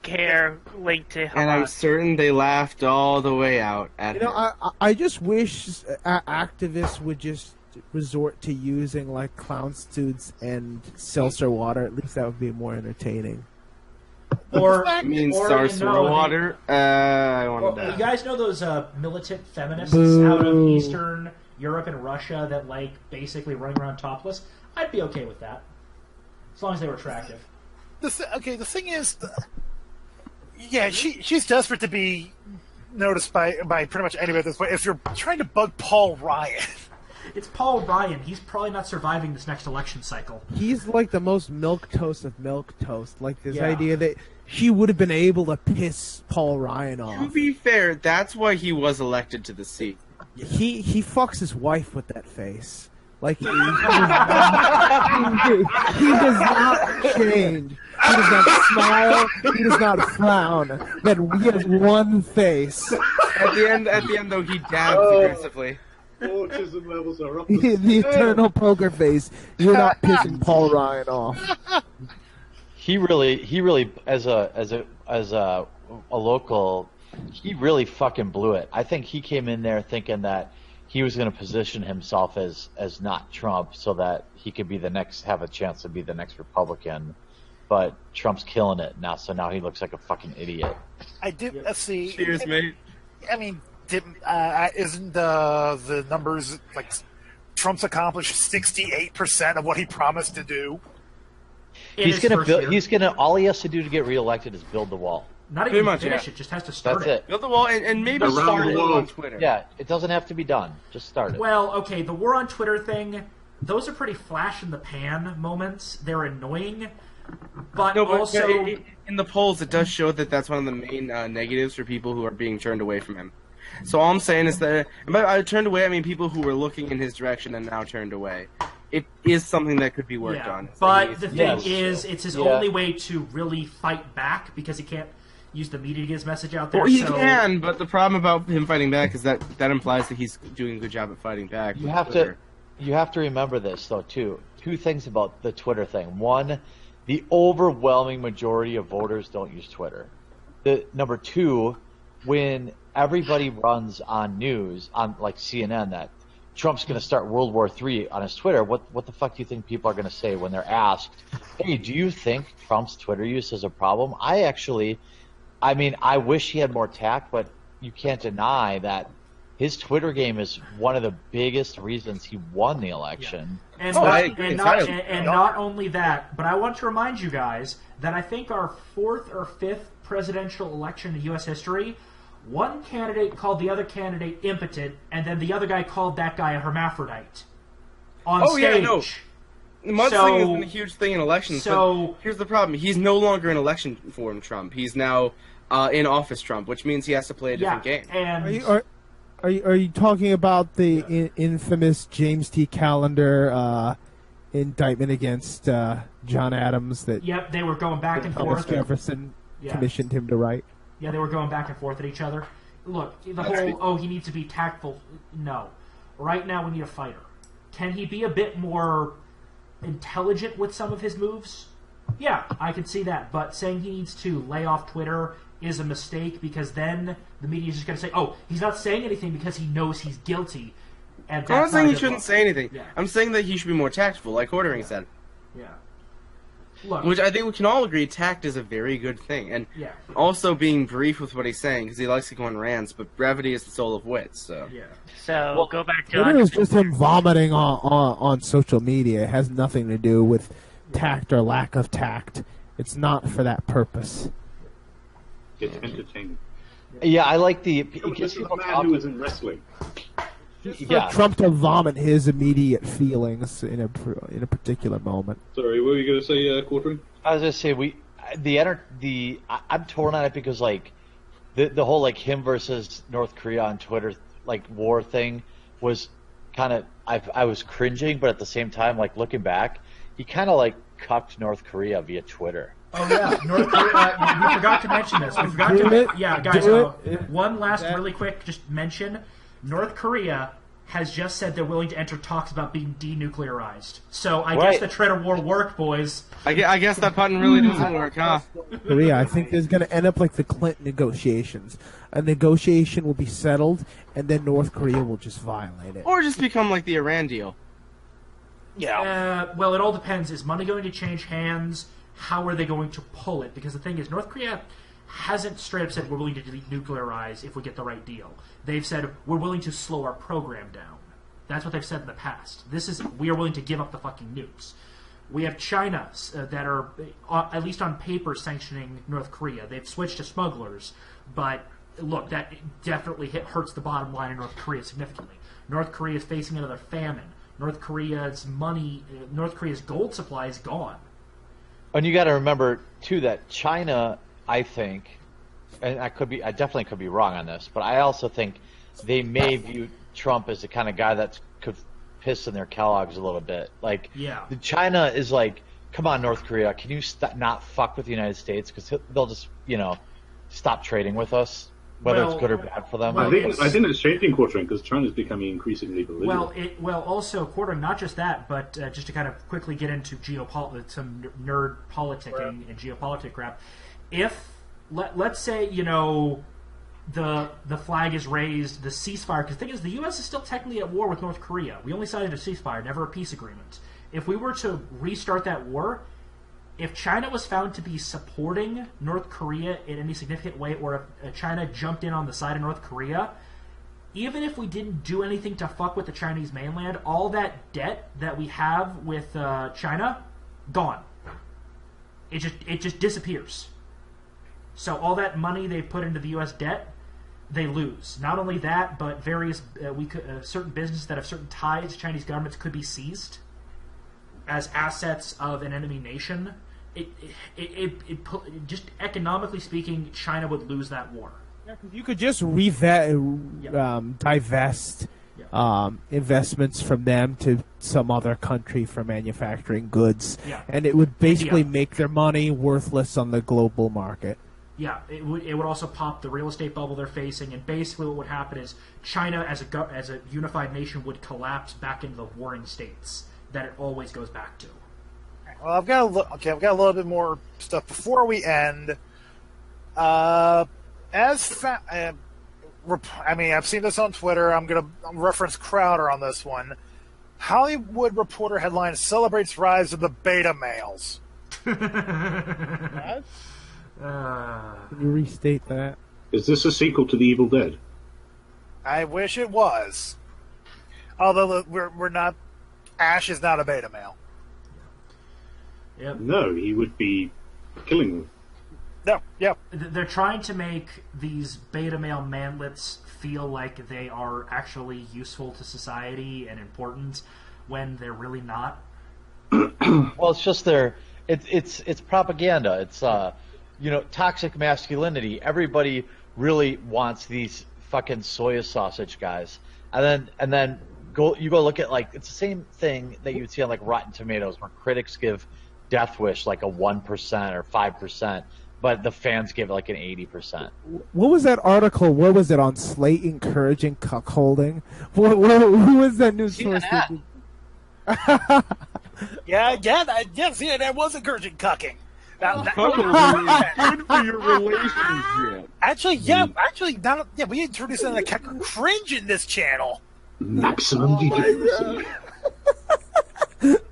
care linked to And I'm Hamas. certain they laughed all the way out at You know, her. I just wish activists would just resort to using like clown suits and seltzer water, at least that would be more entertaining. Or I mean, or, Sarsaparilla water. I want you to. guys know those militant feminists Boo. out of Eastern Europe and Russia that like basically running around topless? I'd be okay with that, as long as they were attractive. The thing is, yeah, she's desperate to be noticed by pretty much anybody at this point. If you're trying to bug Paul Ryan, It's Paul Ryan. He's probably not surviving this next election cycle. He's like the most milquetoast of milquetoast. Like this Yeah. idea that she would have been able to piss Paul Ryan To off. be fair, that's why he was elected to the seat. He fucks his wife with that face. Like he does not change. He does not smile. He does not frown. That he has one face. At the end, though, he dabs aggressively. Autism levels are up. The eternal poker face. You're not pissing Paul Ryan off. He really, as a local, he really fucking blew it. I think he came in there thinking that he was going to position himself as not Trump, so that he could be have a chance to be the next Republican. But Trump's killing it now, so now he looks like a fucking idiot. I did. Let's see. Cheers, mate. I mean, isn't the numbers like Trump's accomplished 68% of what he promised to do? He's gonna build. He's gonna. All he has to do to get reelected is build the wall. Not Pretty even much, finish yeah. it; just has to start That's it. Build the wall and maybe Around start the it world. on Twitter. Yeah, it doesn't have to be done. Just start it. Well, okay, the war on Twitter thing; those are pretty flash in the pan moments. They're annoying, but No, but also in the polls, it does show that that's one of the main negatives for people who are being turned away from him. So all I'm saying is that, and by turned away, I mean people who were looking in his direction and now turned away. It is something that could be worked on. It's like But the thing Yes. is, it's his Yeah. only way to really fight back because he can't use the media to get his message out there. Well, he so, can, but the problem about him fighting back is that implies that he's doing a good job at fighting back. You with have Twitter. to remember this though too. Two things about the Twitter thing. One, the overwhelming majority of voters don't use Twitter. Number two, when everybody runs on news on like CNN that Trump's going to start World War III on his Twitter, what the fuck do you think people are going to say when they're asked, hey, do you think Trump's Twitter use is a problem? I wish he had more tact, but you can't deny that his Twitter game is one of the biggest reasons he won the election. And, I not, agree and, not, entirely. and not only that, but I want to remind you guys that I think our fourth or fifth presidential election in U.S. history, one candidate called the other candidate impotent, and then the other guy called that guy a hermaphrodite on Oh, stage. yeah, no. The mudslinging has been a huge thing in elections. So- but here's the problem: he's no longer in election form Trump. He's now in office Trump, which means he has to play a different game. And Are you talking about the infamous James T. Callender indictment against John Adams that yep, they were going back and Thomas forth. Jefferson Yeah. commissioned him to write? Yeah, they were going back and forth at each other. Look, the whole, he needs to be tactful. No. Right now, we need a fighter. Can he be a bit more intelligent with some of his moves? Yeah, I can see that. But saying he needs to lay off Twitter is a mistake because then the media is just going to say, oh, he's not saying anything because he knows he's guilty. And I'm not that's saying a he good shouldn't look. say anything. Yeah. I'm saying that he should be more tactful, like Ordering said. Yeah. Look, Which I think we can all agree, tact is a very good thing. And yeah. also being brief with what he's saying, because he likes to go on rants, but brevity is the soul of wit, so. Yeah. So go back to Twitter is just him vomiting on social media. It has nothing to do with tact or lack of tact. It's not for that purpose. It's entertaining. Yeah, I like the. This is a man who was in wrestling. Yeah, For Trump to vomit his immediate feelings in a particular moment. Sorry, what were you going to say, Quartering? I was gonna say I'm torn on it because like the whole like him versus North Korea on Twitter like war thing was kind of I was cringing, but at the same time like looking back, he kind of like cucked North Korea via Twitter. Oh yeah, North Korea. We forgot to mention this. We forgot Do to. it. Yeah, guys. Do it. One last really quick, just mention: North Korea has just said they're willing to enter talks about being denuclearized. So I guess Right. the threat of war worked, boys. I guess that button really doesn't work, huh? Korea, I think there's going to end up like the Clinton negotiations. A negotiation will be settled, and then North Korea will just violate it. Or just become like the Iran deal. Yeah. Well, it all depends. Is money going to change hands? How are they going to pull it? Because the thing is, North Korea hasn't straight up said we're willing to denuclearize if we get the right deal. They've said we're willing to slow our program down. That's what they've said in the past. This is we are willing to give up the fucking nukes. We have China that are, at least on paper, sanctioning North Korea. They've switched to smugglers, but look, that definitely hurts the bottom line in North Korea significantly. North Korea is facing another famine. North Korea's gold supply is gone. And you got to remember too that China, I think, and I definitely could be wrong on this, but I also think they may view Trump as the kind of guy that could piss in their Kellogg's a little bit. Like, China is like, come on, North Korea, can you not fuck with the United States? Because they'll just, stop trading with us, whether it's good or bad for them. I think it's changing quartering because China's becoming increasingly belligerent. Also quartering, not just that, but just to kind of quickly get into some nerd politicking and geopolitic crap. If let's say the flag is raised, the ceasefire. Because the thing is, the U.S. is still technically at war with North Korea. We only signed a ceasefire, never a peace agreement. If we were to restart that war, if China was found to be supporting North Korea in any significant way, or if China jumped in on the side of North Korea, even if we didn't do anything to fuck with the Chinese mainland, all that debt that we have with China, gone. It just disappears. So all that money they put into the U.S. debt, they lose. Not only that, but various certain businesses that have certain ties to Chinese governments could be seized as assets of an enemy nation. Just economically speaking, China would lose that war. You could just divest investments from them to some other country for manufacturing goods, and it would basically make their money worthless on the global market. Yeah, it would also pop the real estate bubble they're facing, and basically what would happen is China as a unified nation would collapse back into the warring states that it always goes back to. Well, I've got a little bit more stuff before we end. I've seen this on Twitter. I'm going to reference Crowder on this one. Hollywood Reporter headline celebrates rise of the beta males. Can you restate that? Is this a sequel to The Evil Dead? I wish it was. Although we're not. Ash is not a beta male. Yep. No, he would be killing them. No, yeah. They're trying to make these beta male manlets feel like they are actually useful to society and important when they're really not. Well, it's just it's propaganda. It's toxic masculinity. Everybody really wants these fucking soya sausage guys, and then you go look at it's the same thing that you would see on Rotten Tomatoes, where critics give Death Wish a 1% or 5%, but the fans give it an 80%. What was that article? What was it on Slate encouraging cuckolding? Who was that news source? That was encouraging cucking. Cuckolding is good for your relationship. We introduced a cringe in this channel. Maximum degeneracy.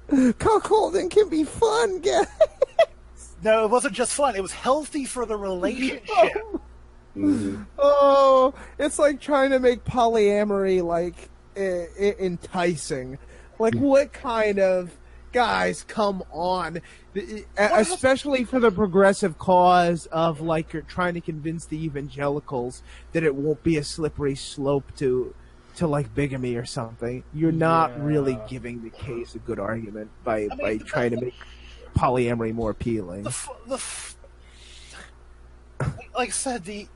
Cuckolding can be fun, guys. No, it wasn't just fun. It was healthy for the relationship. Mm-hmm. Oh, it's like trying to make polyamory enticing. What kind of guys? Come on, especially for the progressive cause of you're trying to convince the evangelicals that it won't be a slippery slope to bigamy or something. You're not really giving the case a good argument by trying to make polyamory more appealing. Like I said,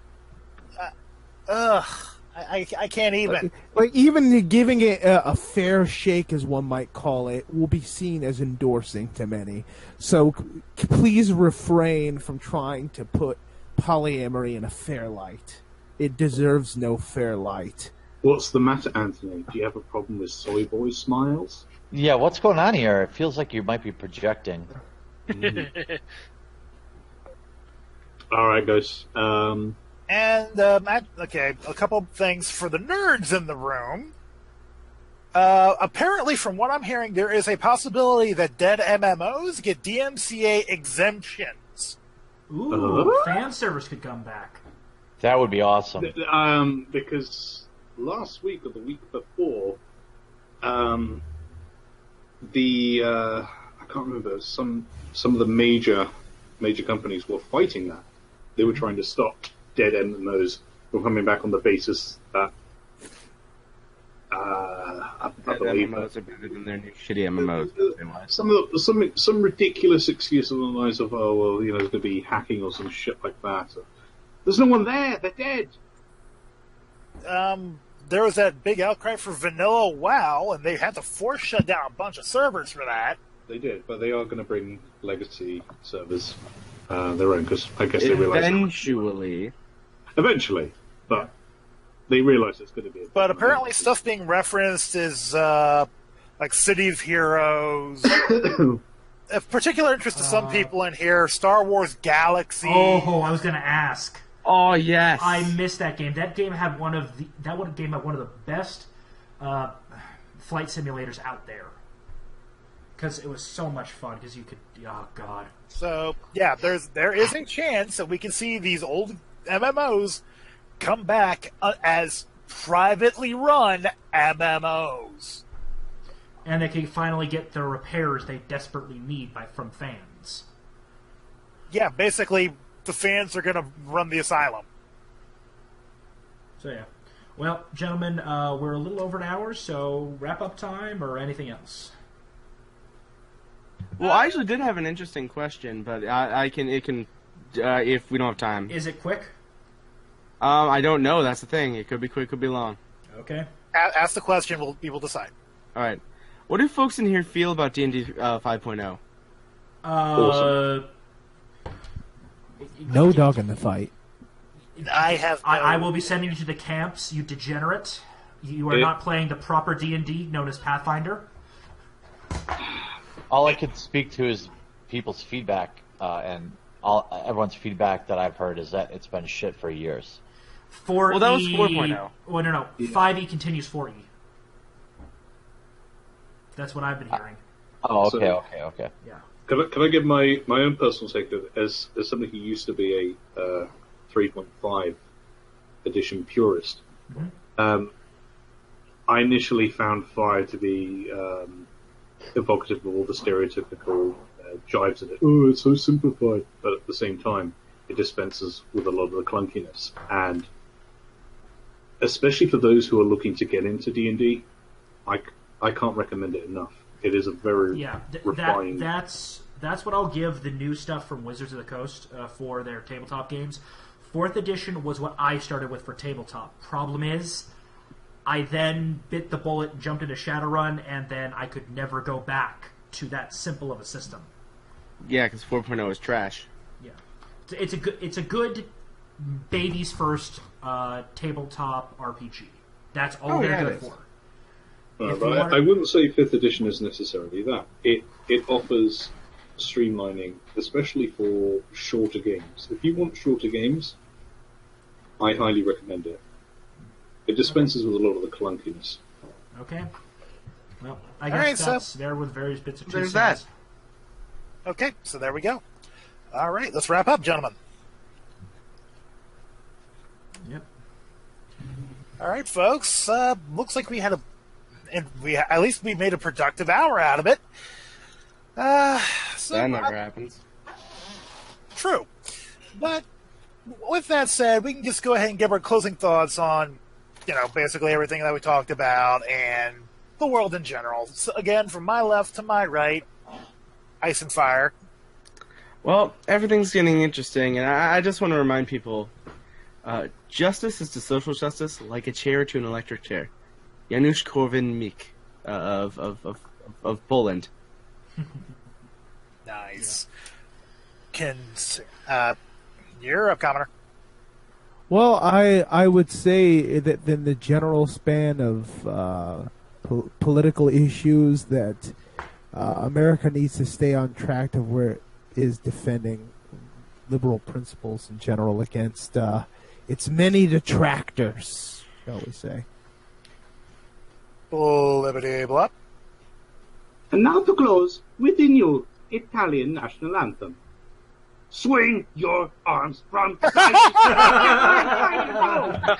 I can't even. Even giving it a fair shake, as one might call it, will be seen as endorsing to many. So please refrain from trying to put polyamory in a fair light. It deserves no fair light. What's the matter, Anthony? Do you have a problem with soy boy smiles? Yeah, what's going on here? It feels like you might be projecting. All right, guys. And a couple things for the nerds in the room. Apparently, from what I'm hearing, there is a possibility that dead MMOs get DMCA exemptions. Ooh, fan servers could come back. That would be awesome. Because last week or the week before, I can't remember, some of the major companies were fighting that. They were trying to stop dead MMOs from coming back on the basis that I believe MMOs are better than their new shitty MMOs. some ridiculous excuse along the lines of, oh well, there's going to be hacking or some shit like that. There's no one there. They're dead. There was that big outcry for vanilla WoW, and they had to force shut down a bunch of servers for that. They did, but they are going to bring legacy servers their own, because I guess they realize eventually, but they realize it's going to be. But apparently, stuff being referenced is like City of Heroes. Of particular interest to some people in here, Star Wars Galaxy. Oh, I was going to ask. Oh yes, I missed that game. That game had one of the best flight simulators out there. Because it was so much fun. Because you could, oh god. So yeah, there is a chance that we can see these old MMOs come back as privately run MMOs, and they can finally get the repairs they desperately need from fans. Yeah, basically, the fans are going to run the asylum. So yeah. Well, gentlemen, we're a little over an hour, so wrap up time or anything else? Well, I actually did have an interesting question, but it can if we don't have time. Is it quick? I don't know. That's the thing. It could be quick, could be long. Okay. Ask the question. We will decide. All right. What do folks in here feel about D&D 5.0? Awesome. No dog in the fight. I will be sending you to the camps, you degenerate. You are not playing the proper D&D known as Pathfinder. All I could speak to is people's feedback, and everyone's feedback that I've heard is that it's been shit for years. 4E, well, that was 4.0. Well, no. Yeah. 5E continues 4E. That's what I've been hearing. Okay. Yeah. Can I give my own personal take of it as somebody who used to be a 3.5 edition purist? Mm-hmm. I initially found 5 to be evocative of all the stereotypical jibes of it. Oh, it's so simplified. But at the same time, it dispenses with a lot of the clunkiness. And especially for those who are looking to get into D&D, I can't recommend it enough. It is a very refined... That's what I'll give the new stuff from Wizards of the Coast for their tabletop games. 4th edition was what I started with for tabletop. Problem is, I then bit the bullet and jumped into Shadowrun, and then I could never go back to that simple of a system. Yeah, because 4.0 is trash. Yeah, it's a good baby's first tabletop RPG. That's all they're good for. But I wouldn't say 5th edition is necessarily that. It offers streamlining, especially for shorter games. If you want shorter games, I highly recommend it. It dispenses with a lot of the clunkiness. Okay. Well, I guess that's there with various bits of truth. There's that. Okay, so there we go. All right, let's wrap up, gentlemen. Yep. All right, folks. Looks like we had at least we made a productive hour out of it. So that never happens. True. But with that said, we can just go ahead and give our closing thoughts on, basically everything that we talked about and the world in general. So again, from my left to my right, ice and fire. Well, everything's getting interesting, and I just want to remind people, justice is to social justice like a chair to an electric chair. Janusz Korwin-Mikke of Poland. Nice. You're up, Commoner. Well, I would say that in the general span of political issues that America needs to stay on track to where it is defending liberal principles in general against its many detractors, shall we say. Blibbity blop. And now to close with the new Italian national anthem. Swing your arms from side to side.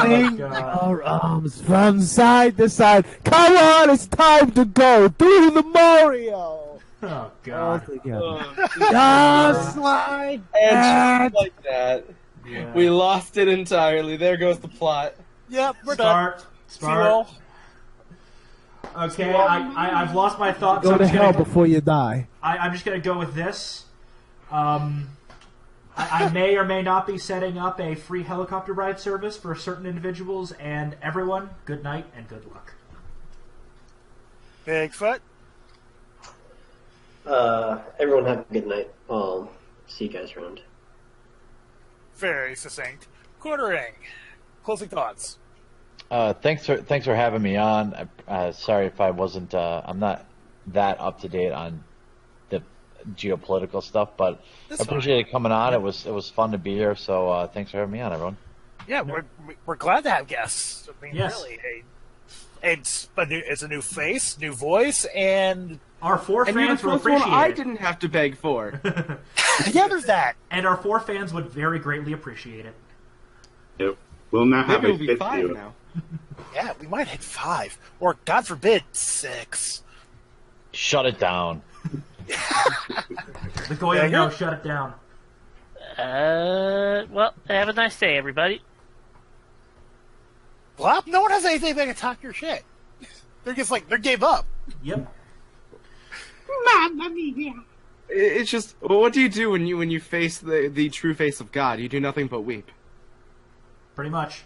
Swing our arms from side to side. Come on, it's time to go. Do the Mario. Oh God. Just like that. And just like that. Yeah. We lost it entirely. There goes the plot. Yep, we're done. Smart. Okay, I've lost my thoughts. Go to hell before you die. I'm just going to go with this. I may or may not be setting up a free helicopter ride service for certain individuals, and everyone, good night and good luck. Bigfoot. Everyone have a good night. I'll see you guys around. Very succinct. Quartering. Closing thoughts. Thanks for having me on. Sorry if I wasn't. I'm not that up to date on the geopolitical stuff, but I appreciate it coming on. It was fun to be here. So thanks for having me on, everyone. Yeah, we're glad to have guests. I mean, Yes. really, it's a new face, new voice, and Our four And you're the fans will first one appreciate I it. didn't have to beg for. yeah, there's that. And our four fans would very greatly appreciate it. Yep. We'll now have Maybe a it'll be fifth 5 viewer. now. Yeah, we might hit 5, or God forbid, 6. Shut it down. The Goya, no, shut it down. Well, have a nice day, everybody. Blop, no one has anything that can talk your shit. They're just like, they gave up. Yep. Mamma mia! It's just, well, what do you do when you face the true face of God? You do nothing but weep. Pretty much.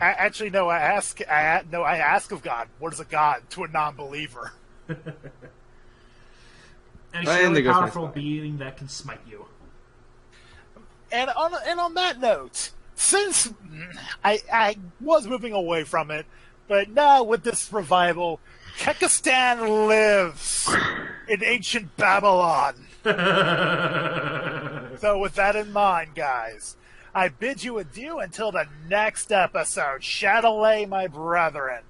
Actually, no. I ask of God, what is a God to a non-believer? An And extremely there goes my powerful spot. being that can smite you. And on that note, since I was moving away from it, but now with this revival, Kekistan lives in ancient Babylon. So with that in mind, guys, I bid you adieu until the next episode. Shadowlay, my brethren.